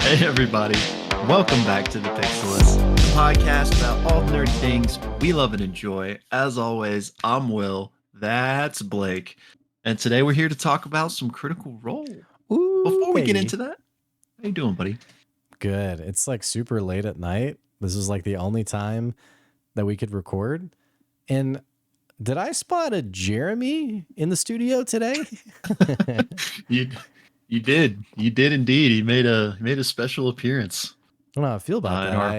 Hey, everybody. Welcome back to the Pixelists, the podcast about all the nerdy things we love and enjoy. As always, I'm Will. That's Blake. And today we're here to talk about some Critical Role. Ooh, Before we get baby. into that, how you doing, buddy? Good. It's like super late at night. This is like the only time that we could record. And did I spot a Jeremy in the studio today? you you did indeed. He made a special appearance. I don't know how I feel about in that. our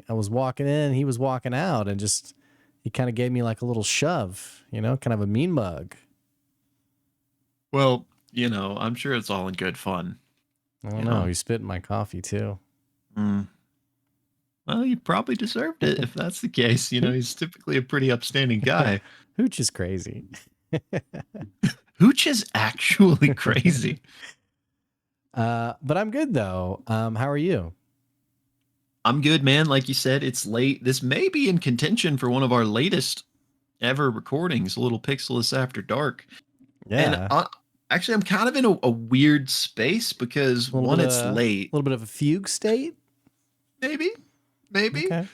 I was walking in, he was walking out, and just he kind of gave me like a little shove, kind of a mean mug. Well, I'm sure it's all in good fun. I don't You know. know. He spit in my coffee too. Mm. Well, you probably deserved it if that's the case. He's typically a pretty upstanding guy. Hooch is crazy. Hooch is actually crazy. But I'm good though. How are you? I'm good, man. Like you said, it's late. This may be in contention for one of our latest ever recordings, a little Pixelists After Dark. And Yeah. actually, I'm kind of in a weird space because one, it's late. A little bit of a fugue state. Maybe. Okay.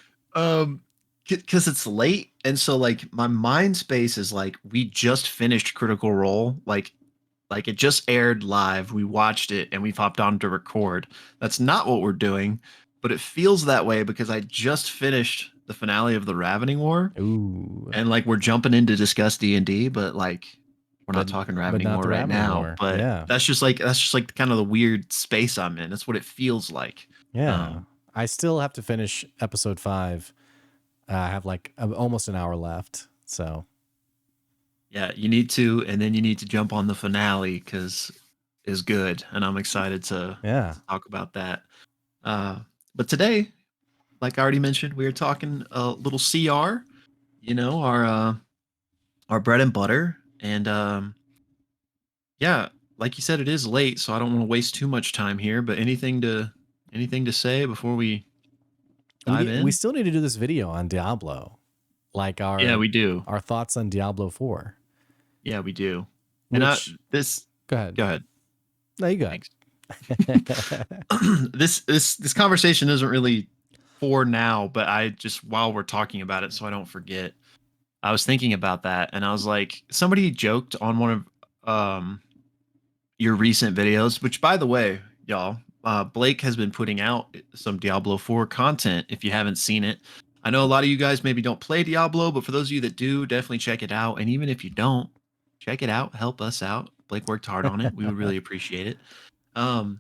Because it's late, and so like my mind space is like we just finished Critical Role, like it just aired live. We watched it and we hopped on to record. That's not what we're doing, but it feels that way because I just finished the finale of the Ravening War. Ooh. And like we're jumping in to discuss D&D, but like we're not talking Ravening not War the right Ravening now. War. But Yeah. that's just like kind of the weird space I'm in. That's what it feels like. Yeah. I still have to finish episode 5. I have like almost an hour left. So Yeah, you need to, and then you need to jump on the finale because is good, and I'm excited to talk about that. But today, like I already mentioned, we are talking a little CR, our bread and butter, and yeah, like you said, it is late, so I don't want to waste too much time here. But anything to say before we dive in? We still need to do this video on Diablo, like we do. our thoughts on Diablo 4. Yeah, we do. Which, And this. Go ahead. Go ahead. No, you go ahead. This conversation isn't really for now, but I just while we're talking about it, so I don't forget. I was thinking about that, and I was like, somebody joked on one of your recent videos, which by the way, y'all, Blake has been putting out some Diablo 4 content. If you haven't seen it, I know a lot of you guys maybe don't play Diablo, but for those of you that do, definitely check it out. And even if you don't, check it out. Help us out. Blake worked hard on it. We would really appreciate it. But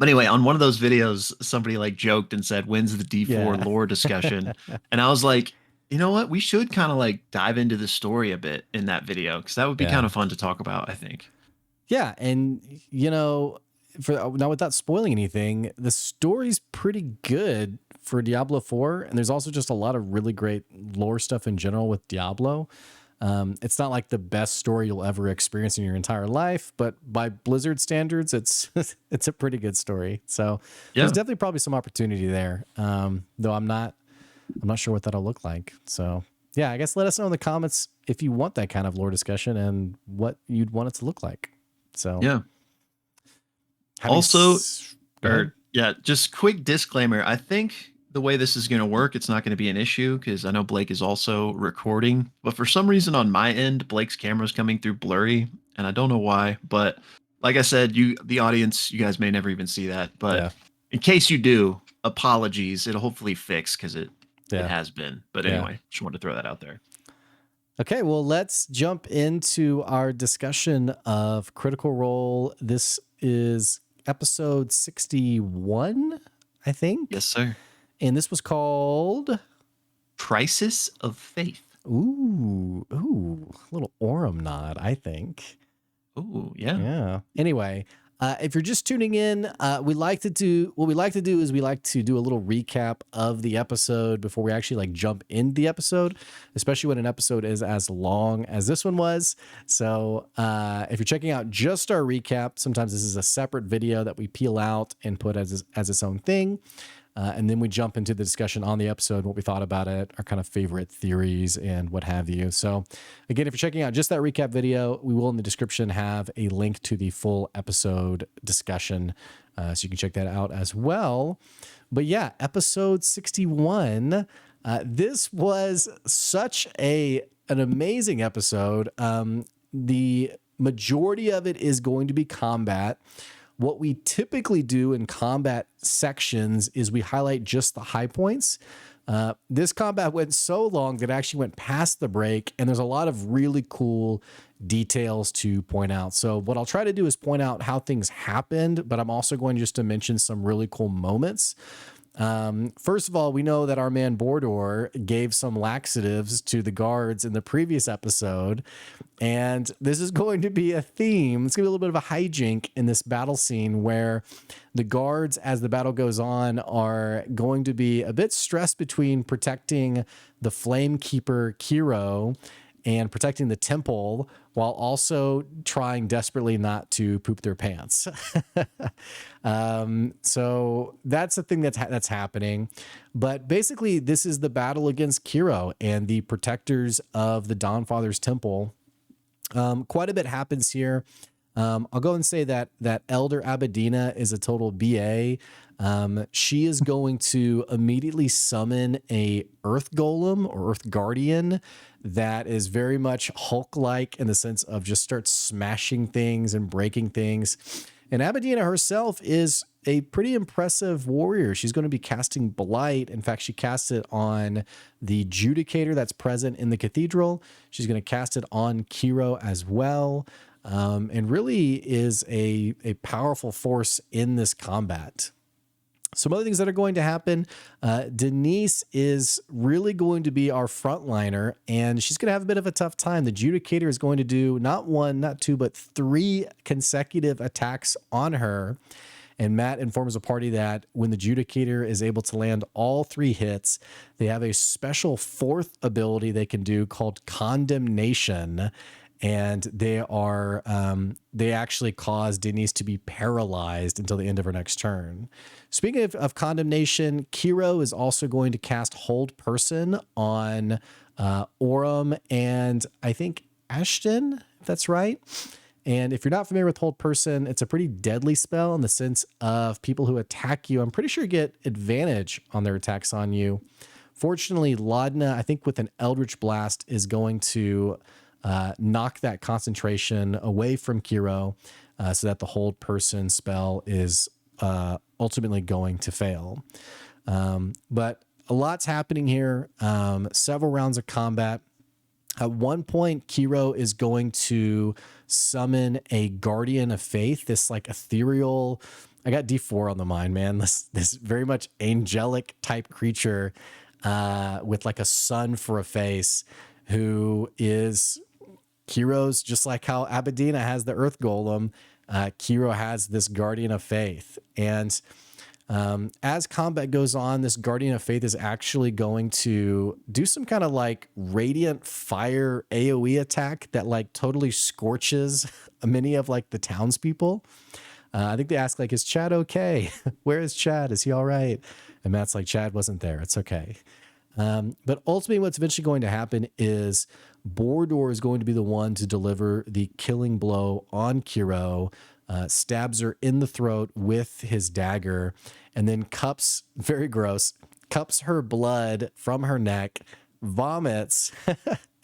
anyway, on one of those videos, somebody like joked and said, "When's the D4 lore discussion?" And I was like, you know what? We should kind of like dive into the story a bit in that video because that would be kind of fun to talk about, I think. Yeah, and for now, without spoiling anything, the story's pretty good for Diablo 4, and there's also just a lot of really great lore stuff in general with Diablo. It's not like the best story you'll ever experience in your entire life, but by Blizzard standards, it's it's a pretty good story. So there's definitely probably some opportunity there. Though I'm not sure what that'll look like. So yeah, I guess let us know in the comments if you want that kind of lore discussion and what you'd want it to look like. So yeah. Also, just quick disclaimer. I think the way this is going to work, it's not going to be an issue because I know Blake is also recording, but for some reason on my end, Blake's camera's coming through blurry, and I don't know why. But like I said, the audience, you guys may never even see that. But in case you do, apologies. It'll hopefully fix because it has been. But anyway, just wanted to throw that out there. Okay, well, let's jump into our discussion of Critical Role. This is episode 61, I think. Yes, sir. And this was called Crisis of Faith. Ooh, a little Aurum nod, I think. Ooh, yeah. Yeah. Anyway, if you're just tuning in, we like to do a little recap of the episode before we actually like jump into the episode, especially when an episode is as long as this one was. So if you're checking out just our recap, sometimes this is a separate video that we peel out and put as its own thing. And then we jump into the discussion on the episode, what we thought about it, our kind of favorite theories and what have you. So again, if you're checking out just that recap video, we will in the description have a link to the full episode discussion. So you can check that out as well. But yeah, episode 61. This was such an amazing episode. The majority of it is going to be combat. What we typically do in combat sections is we highlight just the high points. This combat went so long that it actually went past the break, and there's a lot of really cool details to point out. So what I'll try to do is point out how things happened, but I'm also going just to mention some really cool moments. First of all, we know that our man Bordor gave some laxatives to the guards in the previous episode, and this is going to be a theme. It's going to be a little bit of a hijink in this battle scene where the guards, as the battle goes on, are going to be a bit stressed between protecting the Flame Keeper Kiro and protecting the temple while also trying desperately not to poop their pants. So that's the thing that's happening. But basically, this is the battle against Kiro and the protectors of the Dawnfather's temple. Quite a bit happens here. I'll go and say that Elder Abadina is a total BA. She is going to immediately summon a Earth Golem or Earth Guardian that is very much Hulk-like in the sense of just starts smashing things and breaking things. And Abadina herself is a pretty impressive warrior. She's going to be casting Blight. In fact, she casts it on the Judicator that's present in the cathedral. She's going to cast it on Kiro as well. And really is a powerful force in this combat. Some other things that are going to happen. Denise is really going to be our frontliner, and she's going to have a bit of a tough time. The Judicator is going to do not one, not two, but 3 consecutive attacks on her. And Matt informs the party that when the Judicator is able to land all 3 hits, they have a special 4th ability they can do called Condemnation. And they actually cause Denise to be paralyzed until the end of her next turn. Speaking of Condemnation, Kiro is also going to cast Hold Person on Orem and I think Ashton, if that's right. And if you're not familiar with Hold Person, it's a pretty deadly spell in the sense of people who attack you, I'm pretty sure get advantage on their attacks on you. Fortunately, Laudna, I think with an Eldritch Blast, is going to knock that concentration away from Kiro so that the Hold Person spell is ultimately going to fail. But a lot's happening here. Several rounds of combat. At one point, Kiro is going to summon a Guardian of Faith, this like ethereal, I got D4 on the mind, man. This very much angelic type creature with like a sun for a face, who is Kiro's, just like how Abadina has the Earth Golem, Kiro has this Guardian of Faith. And as combat goes on, this Guardian of Faith is actually going to do some kind of like radiant fire AoE attack that like totally scorches many of like the townspeople. I think they ask like, is Chad okay? Where is Chad? Is he all right? And Matt's like, Chad wasn't there. It's okay. But ultimately what's eventually going to happen is Bordor is going to be the one to deliver the killing blow on Kiro, stabs her in the throat with his dagger, and then cups, very gross, cups her blood from her neck, vomits,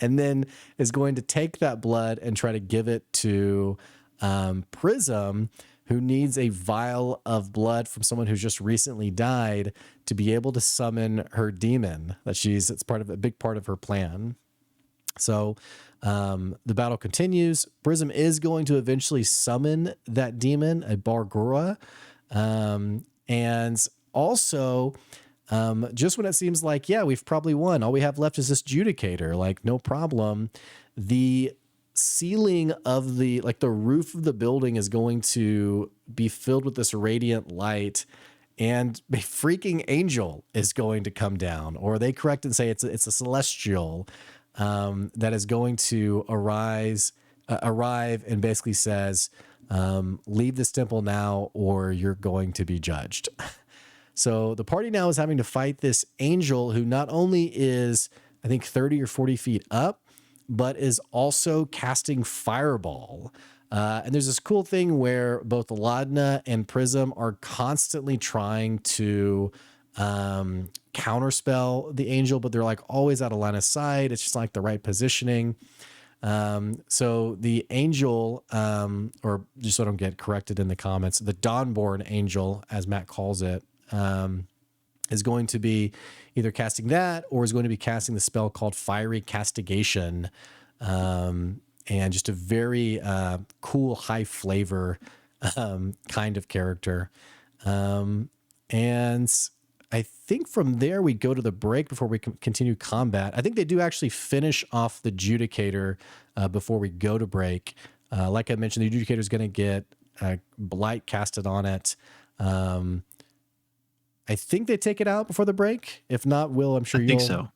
and then is going to take that blood and try to give it to Prism, who needs a vial of blood from someone who's just recently died to be able to summon her demon. It's part of a big part of her plan. So the battle continues. Prism is going to eventually summon that demon, a Bargura. And also, just when it seems like, yeah, we've probably won, all we have left is this Judicator, like no problem. The ceiling of the roof of the building is going to be filled with this radiant light, and a freaking angel is going to come down, or they correct and say it's a celestial that is going to arrive and basically says, leave this temple now or you're going to be judged. So the party now is having to fight this angel who not only is, I think, 30 or 40 feet up, but is also casting fireball. And there's this cool thing where both Ladna and Prism are constantly trying to counterspell the angel, but they're like always out of line of sight. It's just like the right positioning. So the angel, or just so I don't get corrected in the comments, the Dawnborn angel, as Matt calls it, is going to be either casting that or is going to be casting the spell called Fiery Castigation. And just a very cool, high flavor kind of character. And I think from there we go to the break before we continue combat. I think they do actually finish off the Judicator before we go to break. Like I mentioned, the Judicator is going to get Blight casted on it. I think they take it out before the break. If not, Will, I'm I sure think you'll. so.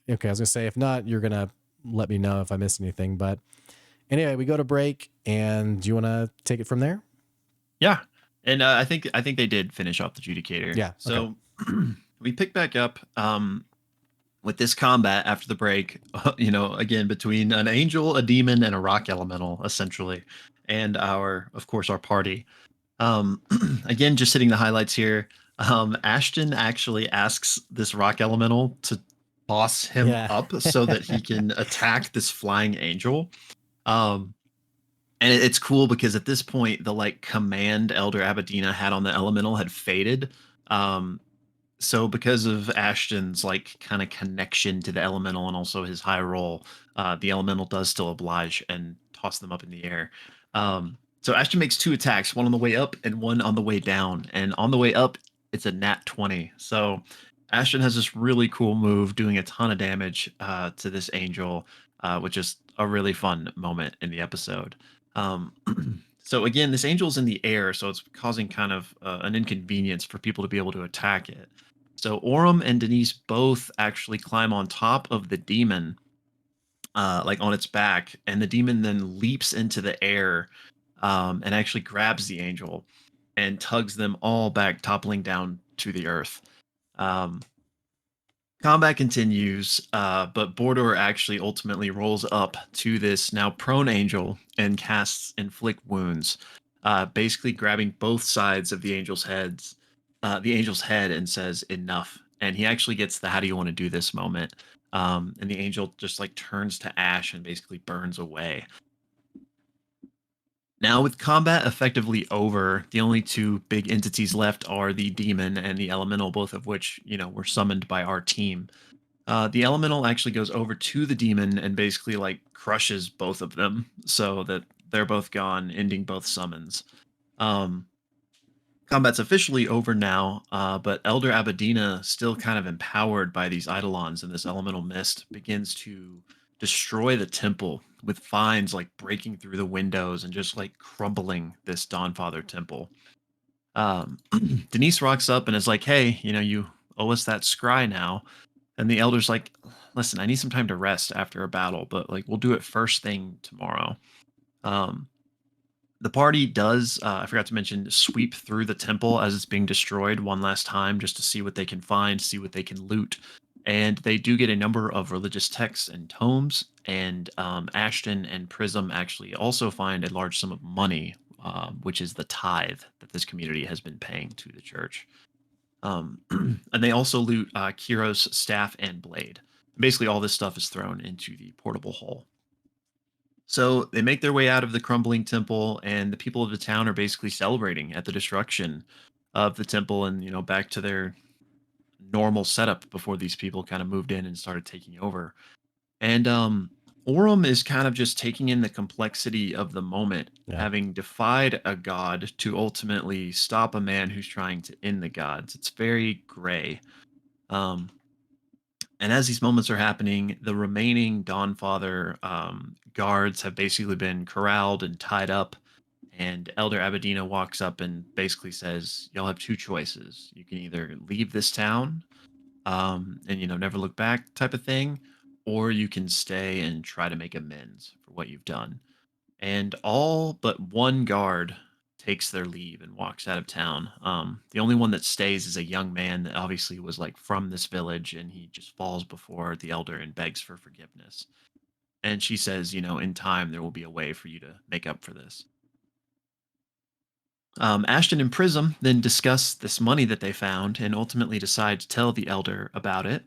Okay, I was going to say, if not, you're going to let me know if I missed anything. But anyway, we go to break, and do you want to take it from there? Yeah, and I think they did finish off the Judicator. Yeah. Okay. So we pick back up with this combat after the break. Again between an angel, a demon, and a rock elemental, essentially, and of course, our party. Again, just hitting the highlights here. Ashton actually asks this rock elemental to toss him Yeah. up so that he can attack this flying angel. Um, and it's cool because at this point, the like command Elder Abadina had on the elemental had faded. Um, so because of Ashton's like kind of connection to the elemental and also his high roll, the elemental does still oblige and toss them up in the air. So Ashton makes two attacks, one on the way up and one on the way down. And on the way up, it's a nat 20. So Ashton has this really cool move doing a ton of damage to this angel, which is a really fun moment in the episode. Um, so again, this angel's in the air, so it's causing kind of an inconvenience for people to be able to attack it. So Orem and Denise both actually climb on top of the demon, like on its back, and the demon then leaps into the air, and actually grabs the angel and tugs them all back, toppling down to the earth. Um, Combat continues, but Bordor actually ultimately rolls up to this now prone angel and casts Inflict Wounds, basically grabbing both sides of the angel's head, and says enough. And he actually gets the "How do you want to do this?" moment, and the angel just like turns to ash and basically burns away. Now, with combat effectively over, the only two big entities left are the demon and the elemental, both of which were summoned by our team. The elemental actually goes over to the demon and basically like crushes both of them so that they're both gone, ending both summons. Um, Combat's officially over now, but Elder Abadina, still kind of empowered by these eidolons and this elemental mist, begins to destroy the temple with vines like breaking through the windows and just like crumbling this Dawnfather temple. Um, Denise rocks up and is like, "Hey, you owe us that scry now." And the elder's like, "Listen, I need some time to rest after a battle, but like we'll do it first thing tomorrow." Um, the party does, I forgot to mention, sweep through the temple as it's being destroyed one last time just to see what they can find, see what they can loot. And they do get a number of religious texts and tomes. And Ashton and Prism actually also find a large sum of money, which is the tithe that this community has been paying to the church. And they also loot Kiro's staff and blade. Basically, all this stuff is thrown into the portable hole. So they make their way out of the crumbling temple, and the people of the town are basically celebrating at the destruction of the temple, and back to their normal setup before these people kind of moved in and started taking over. And Orem is kind of just taking in the complexity of the moment, Yeah. having defied a god to ultimately stop a man who's trying to end the gods. It's very gray. Um, and as these moments are happening, the remaining Dawnfather guards have basically been corralled and tied up. And Elder Abadina walks up and basically says, "Y'all have two choices. You can either leave this town, and never look back, type of thing, or you can stay and try to make amends for what you've done." And all but one guard takes their leave and walks out of town. The only one that stays is a young man that obviously was like from this village, and he just falls before the elder and begs for forgiveness. And she says, in time there will be a way for you to make up for this. Ashton and Prism then discuss this money that they found and ultimately decide to tell the elder about it.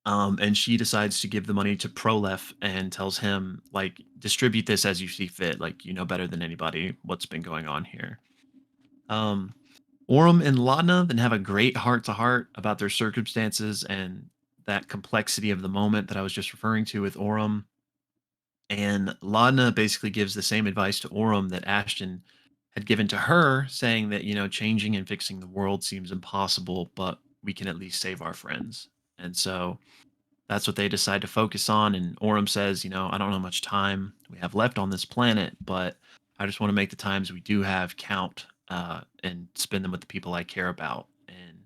And she decides to give the money to Prolef and tells him, like, distribute this as you see fit. Like, you know better than anybody what's been going on here. Um, Orem and Ladna then have a great heart to heart about their circumstances and that complexity of the moment that I was just referring to with Orem. And Ladna basically gives the same advice to Orem that Ashton had given to her, saying that, changing and fixing the world seems impossible, but we can at least save our friends. And so that's what they decide to focus on. And Orem says, I don't know how much time we have left on this planet, but I just want to make the times we do have count and spend them with the people I care about. And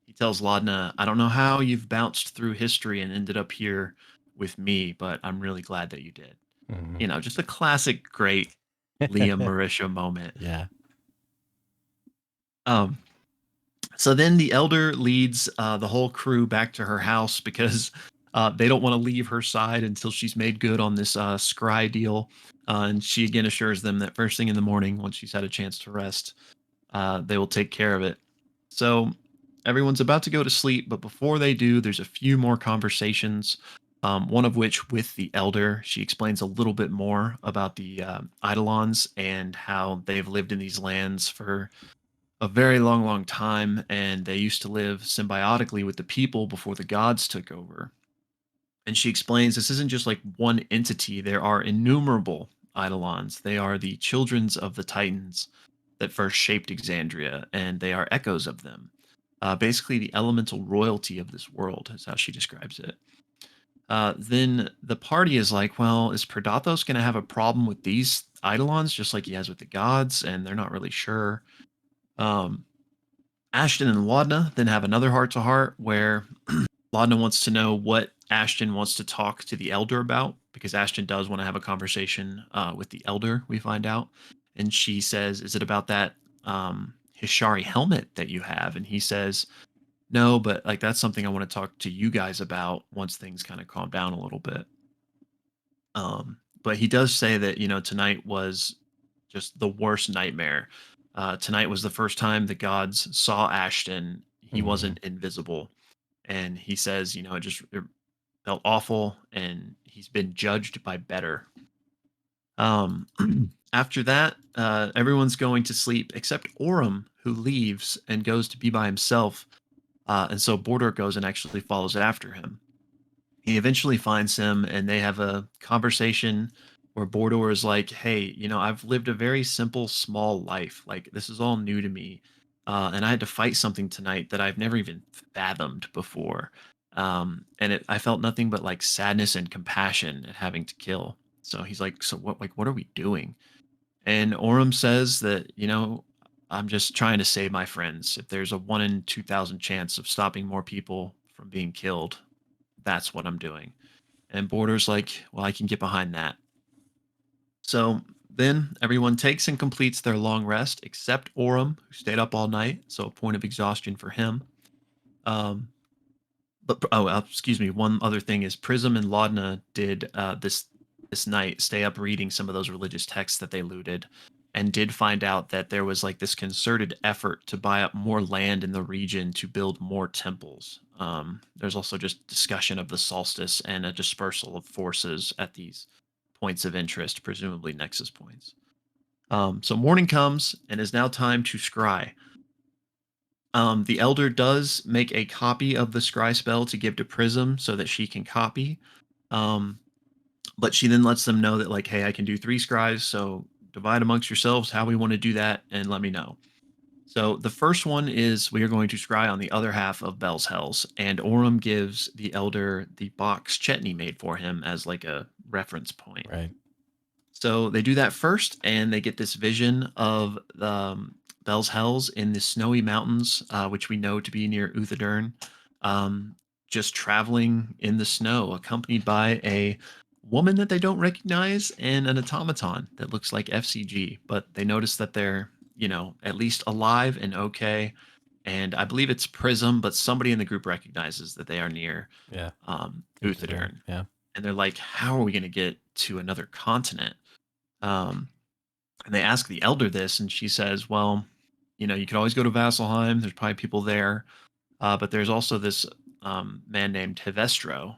he tells Laudna, I don't know how you've bounced through history and ended up here with me, but I'm really glad that you did. Mhm. Just a classic, great Liam Marisha moment. Yeah. Um, So then the elder leads the whole crew back to her house because they don't want to leave her side until she's made good on this scry deal. And she again assures them that first thing in the morning, once she's had a chance to rest, they will take care of it. So everyone's about to go to sleep, but before they do, there's a few more conversations. One of which with the elder, she explains a little bit more about the Eidolons and how they've lived in these lands for a very long, long time, and they used to live symbiotically with the people before the gods took over. And she explains this isn't just like one entity, there are innumerable Eidolons. They are the childrens of the Titans that first shaped Exandria, and they are echoes of them. Basically, the elemental royalty of this world is how she describes it. Then the party is like, well, is Predathos going to have a problem with these Eidolons just like he has with the gods? And they're not really sure. Um, Ashton and Laudna then have another heart to heart where Laudna wants to know what Ashton wants to talk to the elder about because Ashton does want to have a conversation with the elder, we find out. And she says, is it about that Hishari helmet that you have? And he says, no, but like that's something I want to talk to you guys about once things kind of calm down a little bit. But he does say that, tonight was just the worst nightmare. Tonight was the first time the gods saw Ashton. He Mhm. wasn't invisible. And he says, it felt awful and he's been judged by better. Um, After that, everyone's going to sleep except Orem, who leaves and goes to be by himself. And so Border goes and actually follows after him. He eventually finds him and they have a conversation where Bordor is like, hey, I've lived a very simple, small life. Like, this is all new to me. And I had to fight something tonight that I've never even fathomed before. And I felt nothing but like sadness and compassion at having to kill. So he's like, so what are we doing? And Orem says that, I'm just trying to save my friends. If there's a 1 in 2,000 chance of stopping more people from being killed, that's what I'm doing. And Border's like, well, I can get behind that. So then everyone takes and completes their long rest, except Orem, who stayed up all night. So a point of exhaustion for him. Um, excuse me. One other thing is Prism and Laudna did this night stay up reading some of those religious texts that they looted, and did find out that there was like this concerted effort to buy up more land in the region to build more temples. There's also just discussion of the solstice and a dispersal of forces at these points of interest, presumably nexus points. So morning comes and is now time to scry. The elder does make a copy of the scry spell to give to Prism so that she can copy. Um, but she then lets them know that, like, hey, I can do 3 scries, so divide amongst yourselves how we want to do that and let me know. So the first one is we are going to scry on the other half of Bell's Hells, and Orem gives the elder the box Chetney made for him as like a reference point. Right. So they do that first, and they get this vision of Bell's Hells in the snowy mountains, which we know to be near Uthadern, um, just traveling in the snow, accompanied by a woman that they don't recognize and an automaton that looks like F.C.G. But they notice that they're at least alive and okay. And I believe it's Prism, but somebody in the group recognizes that they are near Yeah. Uthodurn. Uthodurn. Yeah. And they're like, how are we going to get to another continent? Um, and they ask the elder this, and she says, well, you can always go to Vasselheim. There's probably people there. But there's also this man named Hevestro,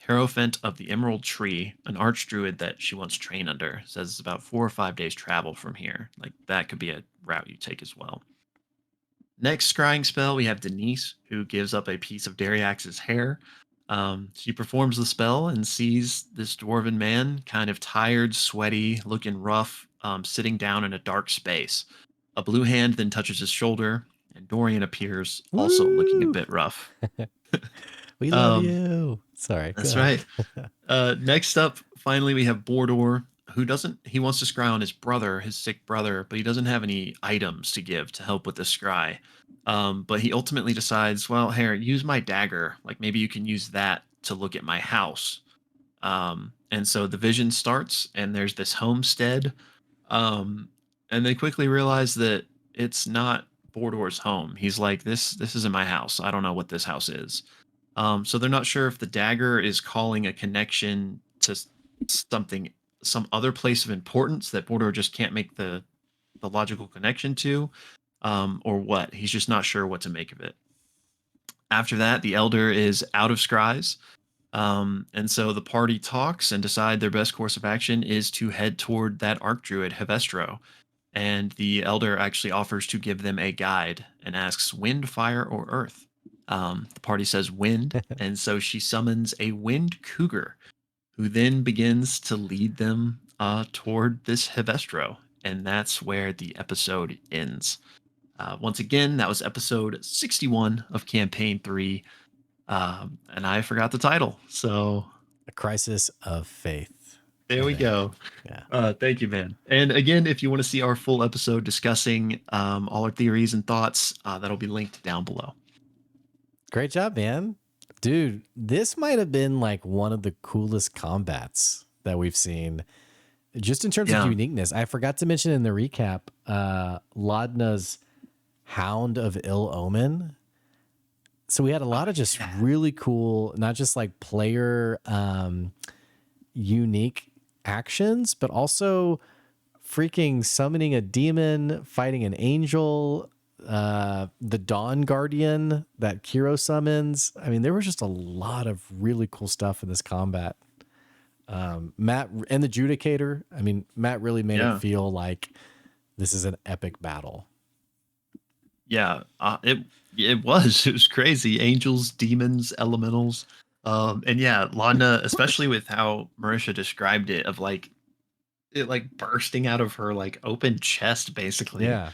Hierophant of the Emerald Tree, an archdruid that she wants trained under. Says it's about 4 or 5 days travel from here. Like that could be a route you take as well. Next scrying spell, we have Denise, who gives up a piece of Dariax's hair. She performs the spell and sees this dwarven man, kind of tired, sweaty, looking rough, sitting down in a dark space. A blue hand then touches his shoulder, and Dorian appears, also looking a Woo! bit rough. We love Um, you. Sorry. Go that's ahead. right. Next up, finally, we have Bordor, who doesn't. He wants to scry on his brother, his sick brother, but he doesn't have any items to give to help with the scry. But he ultimately decides, well, here, use my dagger. Like maybe you can use that to look at my house. And so the vision starts, and there's this homestead. And they quickly realize that it's not Bordor's home. He's like, this isn't my house. I don't know what this house is. So they're not sure if the dagger is calling a connection to something, some other place of importance that Bordor just can't make the logical connection to, or what. He's just not sure what to make of it. After that, the elder is out of scries, and so the party talks and decide their best course of action is to head toward that archdruid Hevestro. And the elder actually offers to give them a guide and asks wind, fire, or earth. The party says wind, and so she summons a wind cougar, who then begins to lead them toward this Hevestro. And that's where the episode ends. Once again, that was episode 61 of campaign 3. And I forgot the title. So A crisis of faith. there I we think. go. Yeah. Thank you, man. And again, if you want to see our full episode discussing all our theories and thoughts, that'll be linked down below. Great job, man. Dude, this might have been like one of the coolest combats that we've seen. Just in terms of Yeah. uniqueness. I forgot to mention in the recap, Laudna's Hound of Ill Omen. So we had a lot of just really cool, not just like player unique actions, but also freaking summoning a demon, fighting an angel, the Dawn Guardian that Kiro summons. I mean, there was just a lot of really cool stuff in this combat. Matt and the Judicator. I mean, Matt really made it feel like this is an epic battle. Yeah, it was crazy. Angels, demons, elementals, and yeah, Laudna, especially with how Marisha described it, of like it like bursting out of her like open chest, basically. Yeah.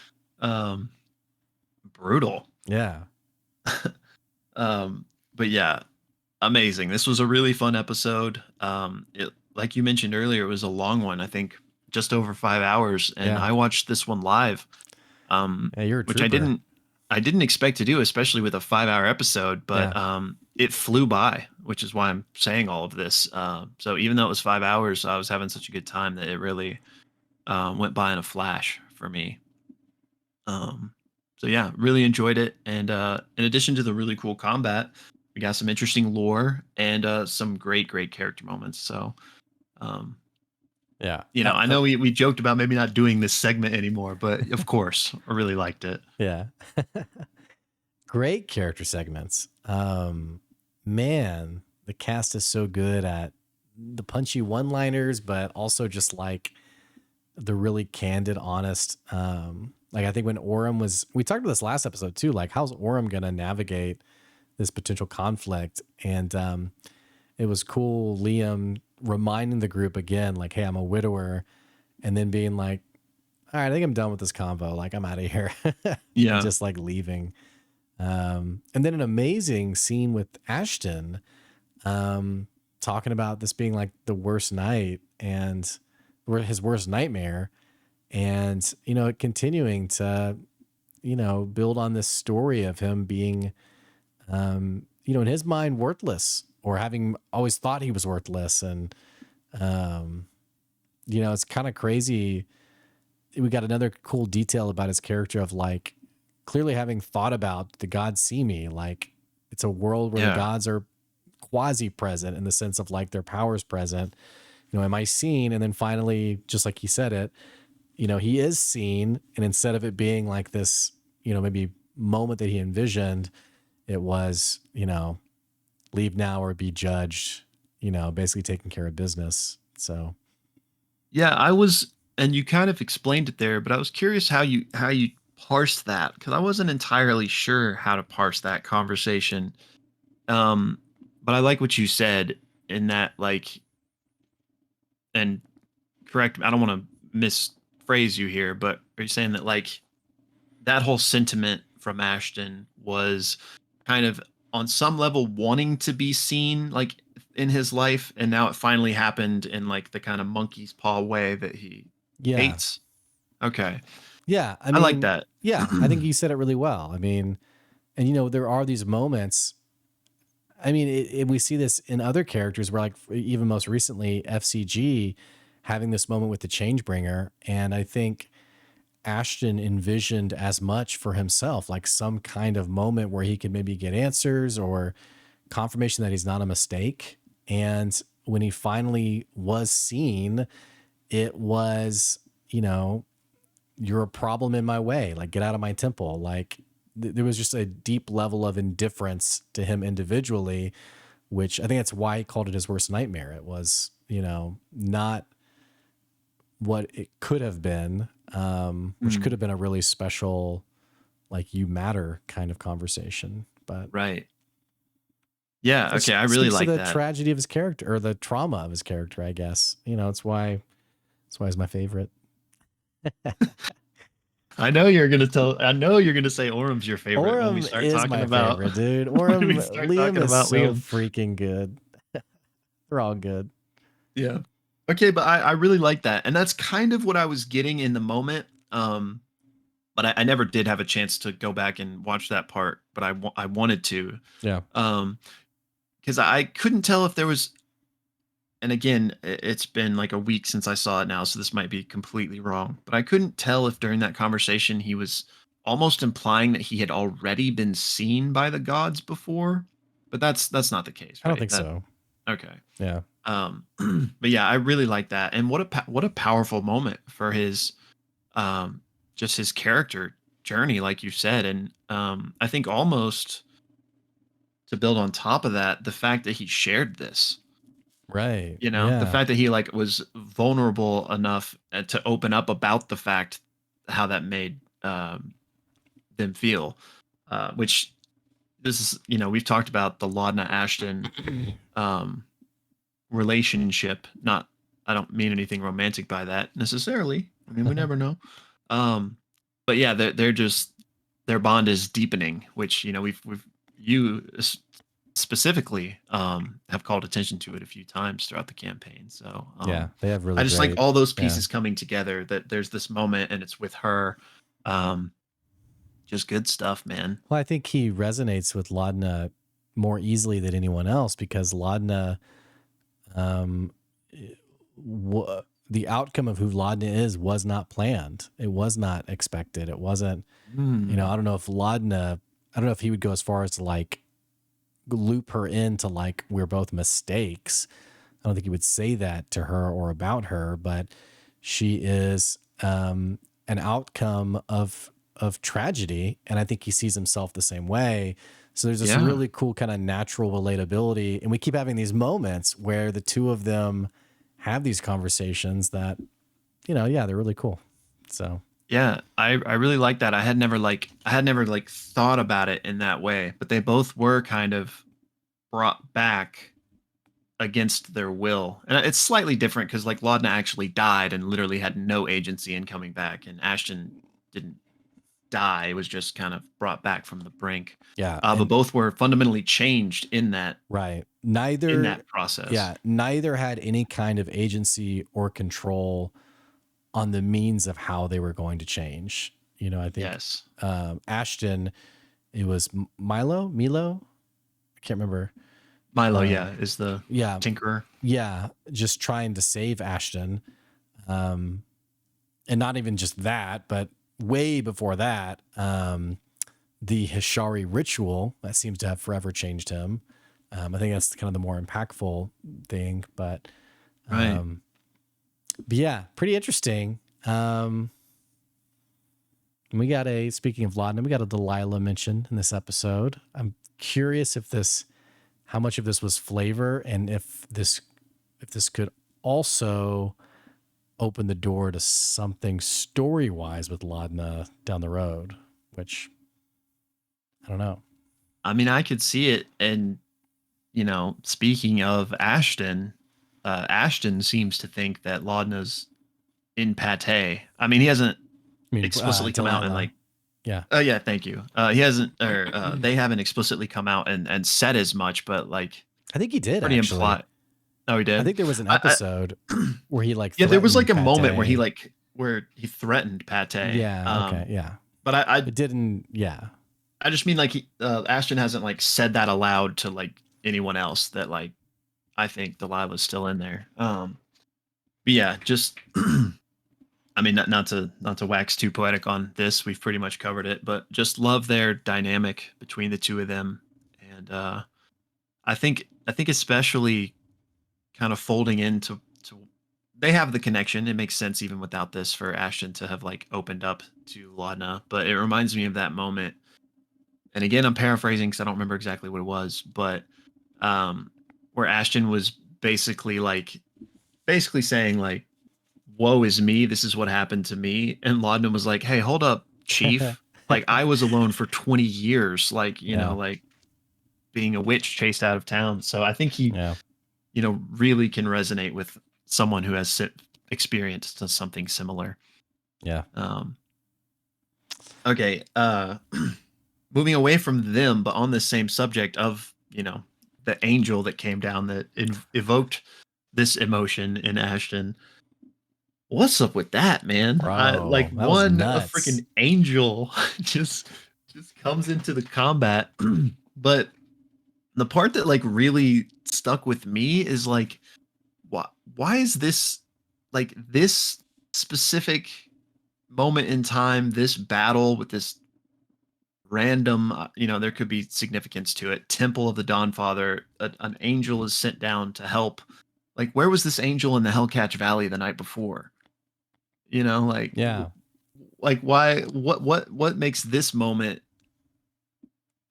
Brutal. Yeah. But yeah, amazing. This was a really fun episode. It, like you mentioned earlier, it was a long one. I think just over 5 hours, and Yeah. I watched this one live. Yeah, you're a Which trooper. I didn't expect to do, especially with a 5 hour episode, but it flew by, which is why I'm saying all of this. So even though it was 5 hours, I was having such a good time that it really went by in a flash for me. So yeah, really enjoyed it. And in addition to the really cool combat, we got some interesting lore and some great character moments. So Yeah. I know we joked about maybe not doing this segment anymore, but of course, I really liked it. Yeah. Great character segments. Man, the cast is so good at the punchy one-liners, but also just like the really candid, honest. Like I think when Orem was, we talked about this last episode too, like how's Orem going to navigate this potential conflict? And it was cool, Liam reminding the group again, like, hey, I'm a widower, and then being like, all right, I think I'm done with this convo. Like, I'm out of here. Yeah. And just like leaving. And then an amazing scene with Ashton talking about this being like the worst night and his worst nightmare. And, continuing to, build on this story of him being, in his mind, worthless, or having always thought he was worthless. And, it's kind of crazy we got another cool detail about his character of like clearly having thought about the gods see me. Like it's a world where the Yeah. gods are quasi present in the sense of like their powers present. You know, am I seen? And then finally, just like he said it, you know, he is seen. And instead of it being like this, you know, maybe moment that he envisioned, it was, you know, leave now or be judged, you know, basically taking care of business. So, Yeah, and you kind of explained it there, but I was curious how you parse that because I wasn't entirely sure how to parse that conversation. Um, but I like what you said in that, like, and correct me, I don't want to misphrase you here, but are you saying that like that whole sentiment from Ashton was kind of on some level wanting to be seen like in his life, and now it finally happened in like the kind of monkey's paw way that he yeah. hates? Okay. Yeah. I I like mean, that. yeah, I think you said it really well. I mean, and you know, there are these moments. I mean, we see this in other characters where, like, even most recently, F.C.G. having this moment with the Changebringer. And I think Ashton envisioned as much for himself, like some kind of moment where he could maybe get answers or confirmation that he's not a mistake. And when he finally was seen, it was, you know, you're a problem in my way. Like, get out of my temple. Like, there was just a deep level of indifference to him individually, which I think that's why he called it his worst nightmare. It was, you know, not what it could have been, which could Mm, have been a really special, like, you matter kind of conversation. But right. Yeah, it okay, I really speaks to like the that. tragedy of his character or the trauma of his character, I guess. You know, it's why he's my favorite. I know you're gonna say Orum's your favorite when we Orem start is talking my about favorite, dude. when we Orem, start Liam talking is about so Liam. freaking good. They're all good. Yeah. Okay, but I really like that. And that's kind of what I was getting in the moment. But I never did have a chance to go back and watch that part, but I wanted to. Yeah. Um, because I couldn't tell if there was, and again, it's been like a week since I saw it now, so this might be completely wrong, but I couldn't tell if during that conversation he was almost implying that he had already been seen by the gods before. But that's not the case, I don't right? think That so. okay. Yeah. Um, but yeah, I really like that, and what a powerful moment for his um just his character journey, like you said, and I think almost to build on top of that, the fact that he shared this, Right. you know, the Yeah. fact that he like was vulnerable enough to open up about the fact how that made them feel, which this is, you know, we've talked about the Laudna Ashton um relationship. Not, I don't mean anything romantic by that necessarily. I mean, we never know. Um, but yeah, they're just their bond is deepening, which you know we've you specifically have called attention to it a few times throughout the campaign. So Yeah. They have I really just like great. all those Yeah. pieces coming together. That there's this moment and it's with her. Um, just good stuff, man. Well, I think he resonates with Laudna more easily than anyone else because Laudna, um, the outcome of who Laudna is was not planned. It was not expected. It wasn't, you know, Mm, I don't know if Laudna, I don't know if he would go as far as to like loop her into like, we're both mistakes. I don't think he would say that to her or about her, but she is an outcome of tragedy, and I think he sees himself the same way. So there's this yeah. really cool kind of natural relatability, and we keep having these moments where the two of them have these conversations that, you know, yeah, they're really cool. So Yeah, I really like that. I had never like thought about it in that way, but they both were kind of brought back against their will. And it's slightly different because like Laudna actually died and literally had no agency in coming back, and Ashton didn't die. It was just kind of brought back from the brink. yeah, But and both were fundamentally changed right, in neither, that process. yeah, neither had any kind of agency or control on the means of how they were going to change. You know, I think Yes. Ashton, it was Milo. I can't remember. Milo, Um, yeah, is the yeah, tinkerer. yeah, just trying to save Ashton. Um, and not even just that, but way before that, the Hishari ritual that seems to have forever changed him. I think that's kind of the more impactful thing, Right. um, but yeah, pretty interesting. We got speaking of laudanum, we got a Delilah mention in this episode. I'm curious how much of this was flavor, and if this could also open the door to something story wise with Laudna down the road, which I don't know. I mean, I could see it. And, speaking of Ashton, Ashton seems to think that Laudna's in Pate. I mean, he hasn't I mean, explicitly come out and Delilah. like, Yeah. oh yeah, thank you. He hasn't, or they haven't explicitly come out and said as much, but like I think he did pretty actually. implied. Oh, he I did. think there was an I episode where he like yeah, there was like threatened a moment Pate. where he threatened Pate. Yeah. Okay. Yeah. But It didn't. Yeah. I just mean like Ashton hasn't like said that aloud to like anyone else that like I think Delilah's still in there. But yeah, just I mean, not to wax too poetic on this. We've pretty much covered it, but just love their dynamic between the two of them, and I think especially kind of folding into they have the connection. It makes sense even without this for Ashton to have like opened up to Laudna, but it reminds me of that moment. And again, I'm paraphrasing because I don't remember exactly what it was, but where Ashton was basically saying like, woe is me, this is what happened to me. And Laudna was like, hey, hold up, chief. Like I was alone for 20 years, like, Yeah. like being a witch chased out of town. So I think he, Yeah. really can resonate with someone who has experienced something similar. Yeah. Okay. Moving away from them, but on the same subject of, the angel that came down that evoked this emotion in Ashton. What's up with that, man? Like Bro, that was a nuts. freaking angel just comes into the combat. But the part that like really stuck with me is like, why is this like this specific moment in time, this battle with this random, there could be significance to it. Temple of the Dawnfather, an angel is sent down to help. Like, where was this angel in the Hellcatch Valley the night before? Like, Yeah. like why? What makes this moment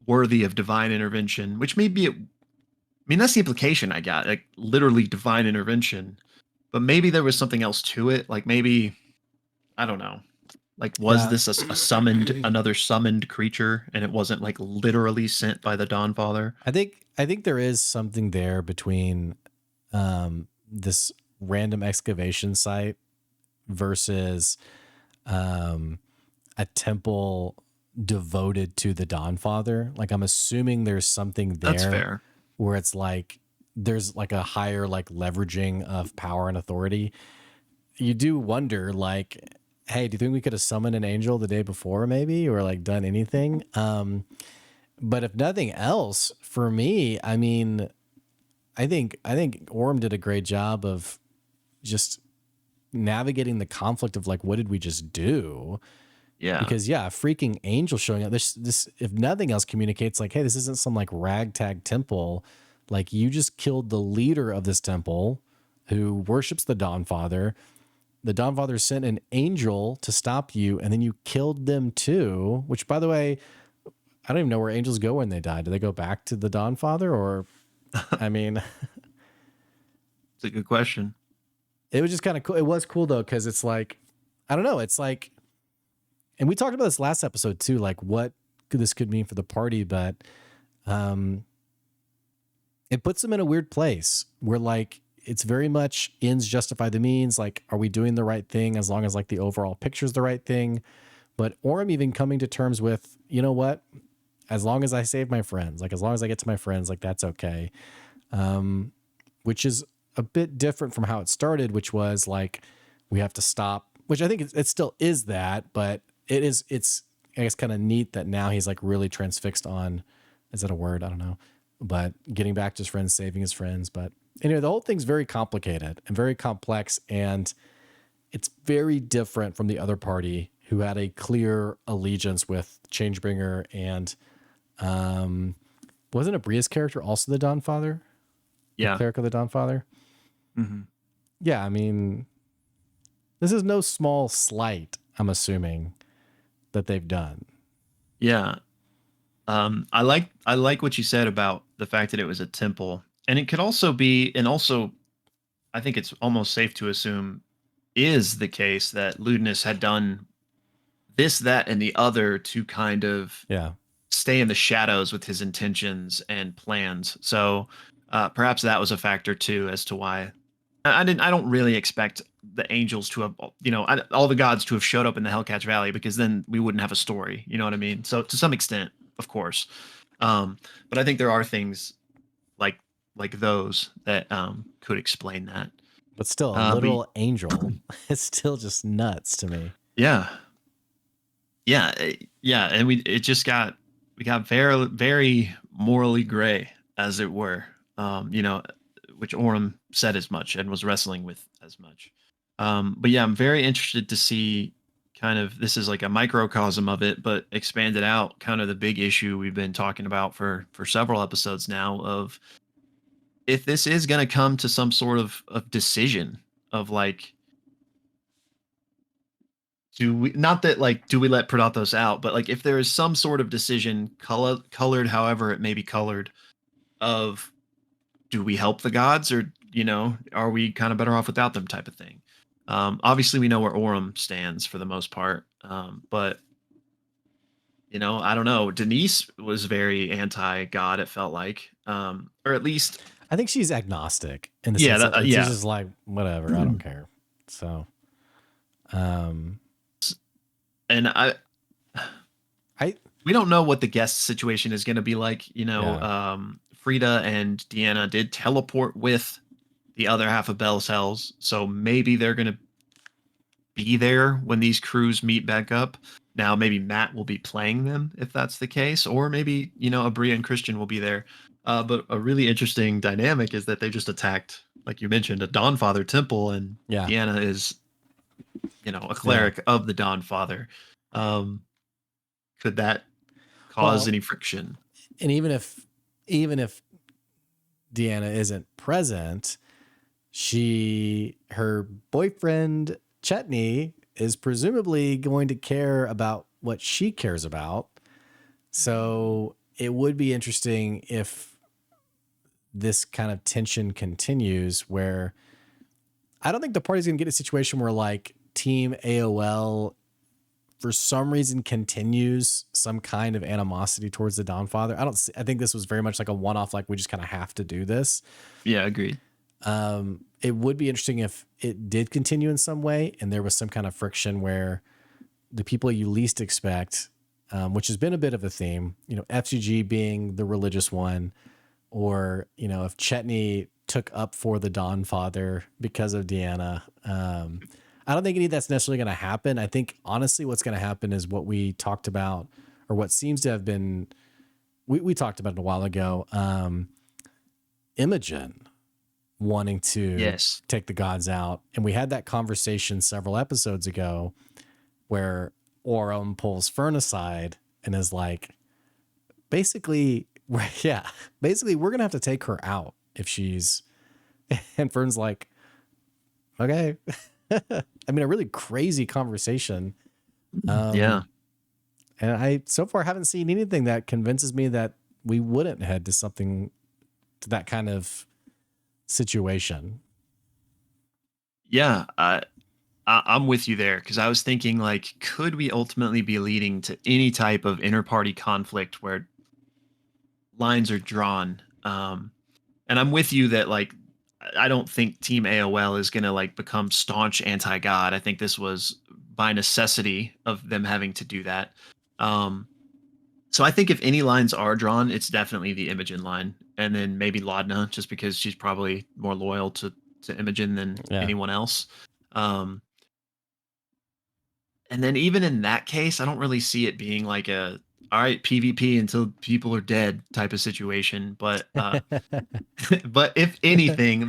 worthy of divine intervention? Which may be, I mean, that's the implication I got. Like, literally divine intervention, but maybe there was something else to it. Like, maybe I don't know. Like, was Yeah. this another summoned creature, and it wasn't like literally sent by the Dawnfather? I think there is something there between this random excavation site versus a temple devoted to the Dawnfather. Like I'm assuming there's something That's there fair. where it's like there's like a higher like leveraging of power and authority. You do wonder like, hey, do you think we could have summoned an angel the day before maybe or like done anything? But if nothing else, for me, I mean, I think Orm did a great job of just navigating the conflict of like, what did we just do? Yeah, Because yeah, a freaking angel showing up. This if nothing else communicates like, hey, this isn't some like ragtag temple. Like you just killed the leader of this temple who worships the Dawnfather. The Dawnfather sent an angel to stop you, and then you killed them too. Which, by the way, I don't even know where angels go when they die. Do they go back to the Dawnfather, or I mean, it's a good question. it was just kind of cool. It was cool though, because it's like, I don't know. It's like, and we talked about this last episode too, like what this could mean for the party, but it puts them in a weird place where like it's very much ends justify the means. Like, are we doing the right thing as long as like the overall picture's the right thing? But Orm even coming to terms with, you know what? As long as I save my friends, like as long as I get to my friends, like that's okay. Which is a bit different from how it started, which was like we have to stop. Which I think it still is that, but it's I guess kind of neat that now he's like really transfixed on. Is that a word? I don't know. But getting back to his friends, saving his friends. But anyway, the whole thing's very complicated and very complex. And it's very different from the other party who had a clear allegiance with Changebringer and um wasn't Abria's character also the Dawnfather? The Yeah. cleric of the Dawnfather? Hmm. Yeah, I mean, this is no small slight, I'm assuming, that they've done. Yeah. I like what you said about the fact that it was a temple, and it could also be, and also I think it's almost safe to assume is the case that Ludinus had done this, that, and the other to kind of Yeah. stay in the shadows with his intentions and plans. So perhaps that was a factor too as to why I didn't. I don't really expect the angels to have, all the gods to have showed up in the Hellcatch Valley, because then we wouldn't have a story. You know what I mean? So to some extent, of course, um, but I think there are things like those that could explain that. But still, a But literal angel is still just nuts to me. yeah, yeah, yeah, and it just got we got very very morally gray, as it were. Which Orem said as much and was wrestling with as much. But yeah, I'm very interested to see kind of, this is like a microcosm of it, but expanded out, kind of the big issue we've been talking about for several episodes now, of if this is going to come to some sort of decision of like, do we, not that like, do we let Predatos out, but like if there is some sort of decision, colored however it may be colored, of do we help the gods, or are we kind of better off without them, type of thing. Obviously we know where Orem stands for the most part, but I don't know. Denise was very anti-god, it felt like, or at least, I think she's agnostic in the yeah, sense that like, she's yeah. just like, whatever, I don't care. So, um, And I, we don't know what the guest situation is going to be like. yeah, Frida and Deanna did teleport with the other half of Bell's Hells, so maybe they're going to be there when these crews meet back up. Now, maybe Matt will be playing them if that's the case, or maybe Abria and Christian will be there. But a really interesting dynamic is that they just attacked, like you mentioned, a Dawnfather temple, and yeah, Deanna is a yeah. cleric of the Dawnfather. Um, could that cause Well, any friction? and even if Deanna isn't present, her boyfriend Chetney is presumably going to care about what she cares about. So it would be interesting if this kind of tension continues, where I don't think the party's going to get a situation where like Team AOL for some reason continues some kind of animosity towards the Dawnfather. I think this was very much like a one-off, like we just kind of have to do this. Yeah, agreed. It would be interesting if it did continue in some way and there was some kind of friction where the people you least expect, which has been a bit of a theme, F.C.G being the religious one, or, if Chetney took up for the Dawnfather because of Deanna. I don't think any of that's necessarily going to happen. I think honestly, what's going to happen is what we talked about, or what seems to have been, we talked about it a while ago. Imogen wanting to Yes. take the gods out. And we had that conversation several episodes ago where Orem pulls Fern aside and is like, basically, yeah, basically, we're going to have to take her out if she's, and Fern's like, okay. I mean, a really crazy conversation. Yeah. And I so far haven't seen anything that convinces me that we wouldn't head to that kind of situation. Yeah. I'm with you there, because I was thinking like, could we ultimately be leading to any type of inter-party conflict where lines are drawn? And I'm with you that like, I don't think Team AOL is gonna like become staunch anti-God. I think this was by necessity of them having to do that. Um, so I think if any lines are drawn, it's definitely the Imogen line, and then maybe Laudna, just because she's probably more loyal to Imogen than Yeah. anyone else. Um, And then even in that case, I don't really see it being like a, all right, PvP until people are dead type of situation. But but if anything,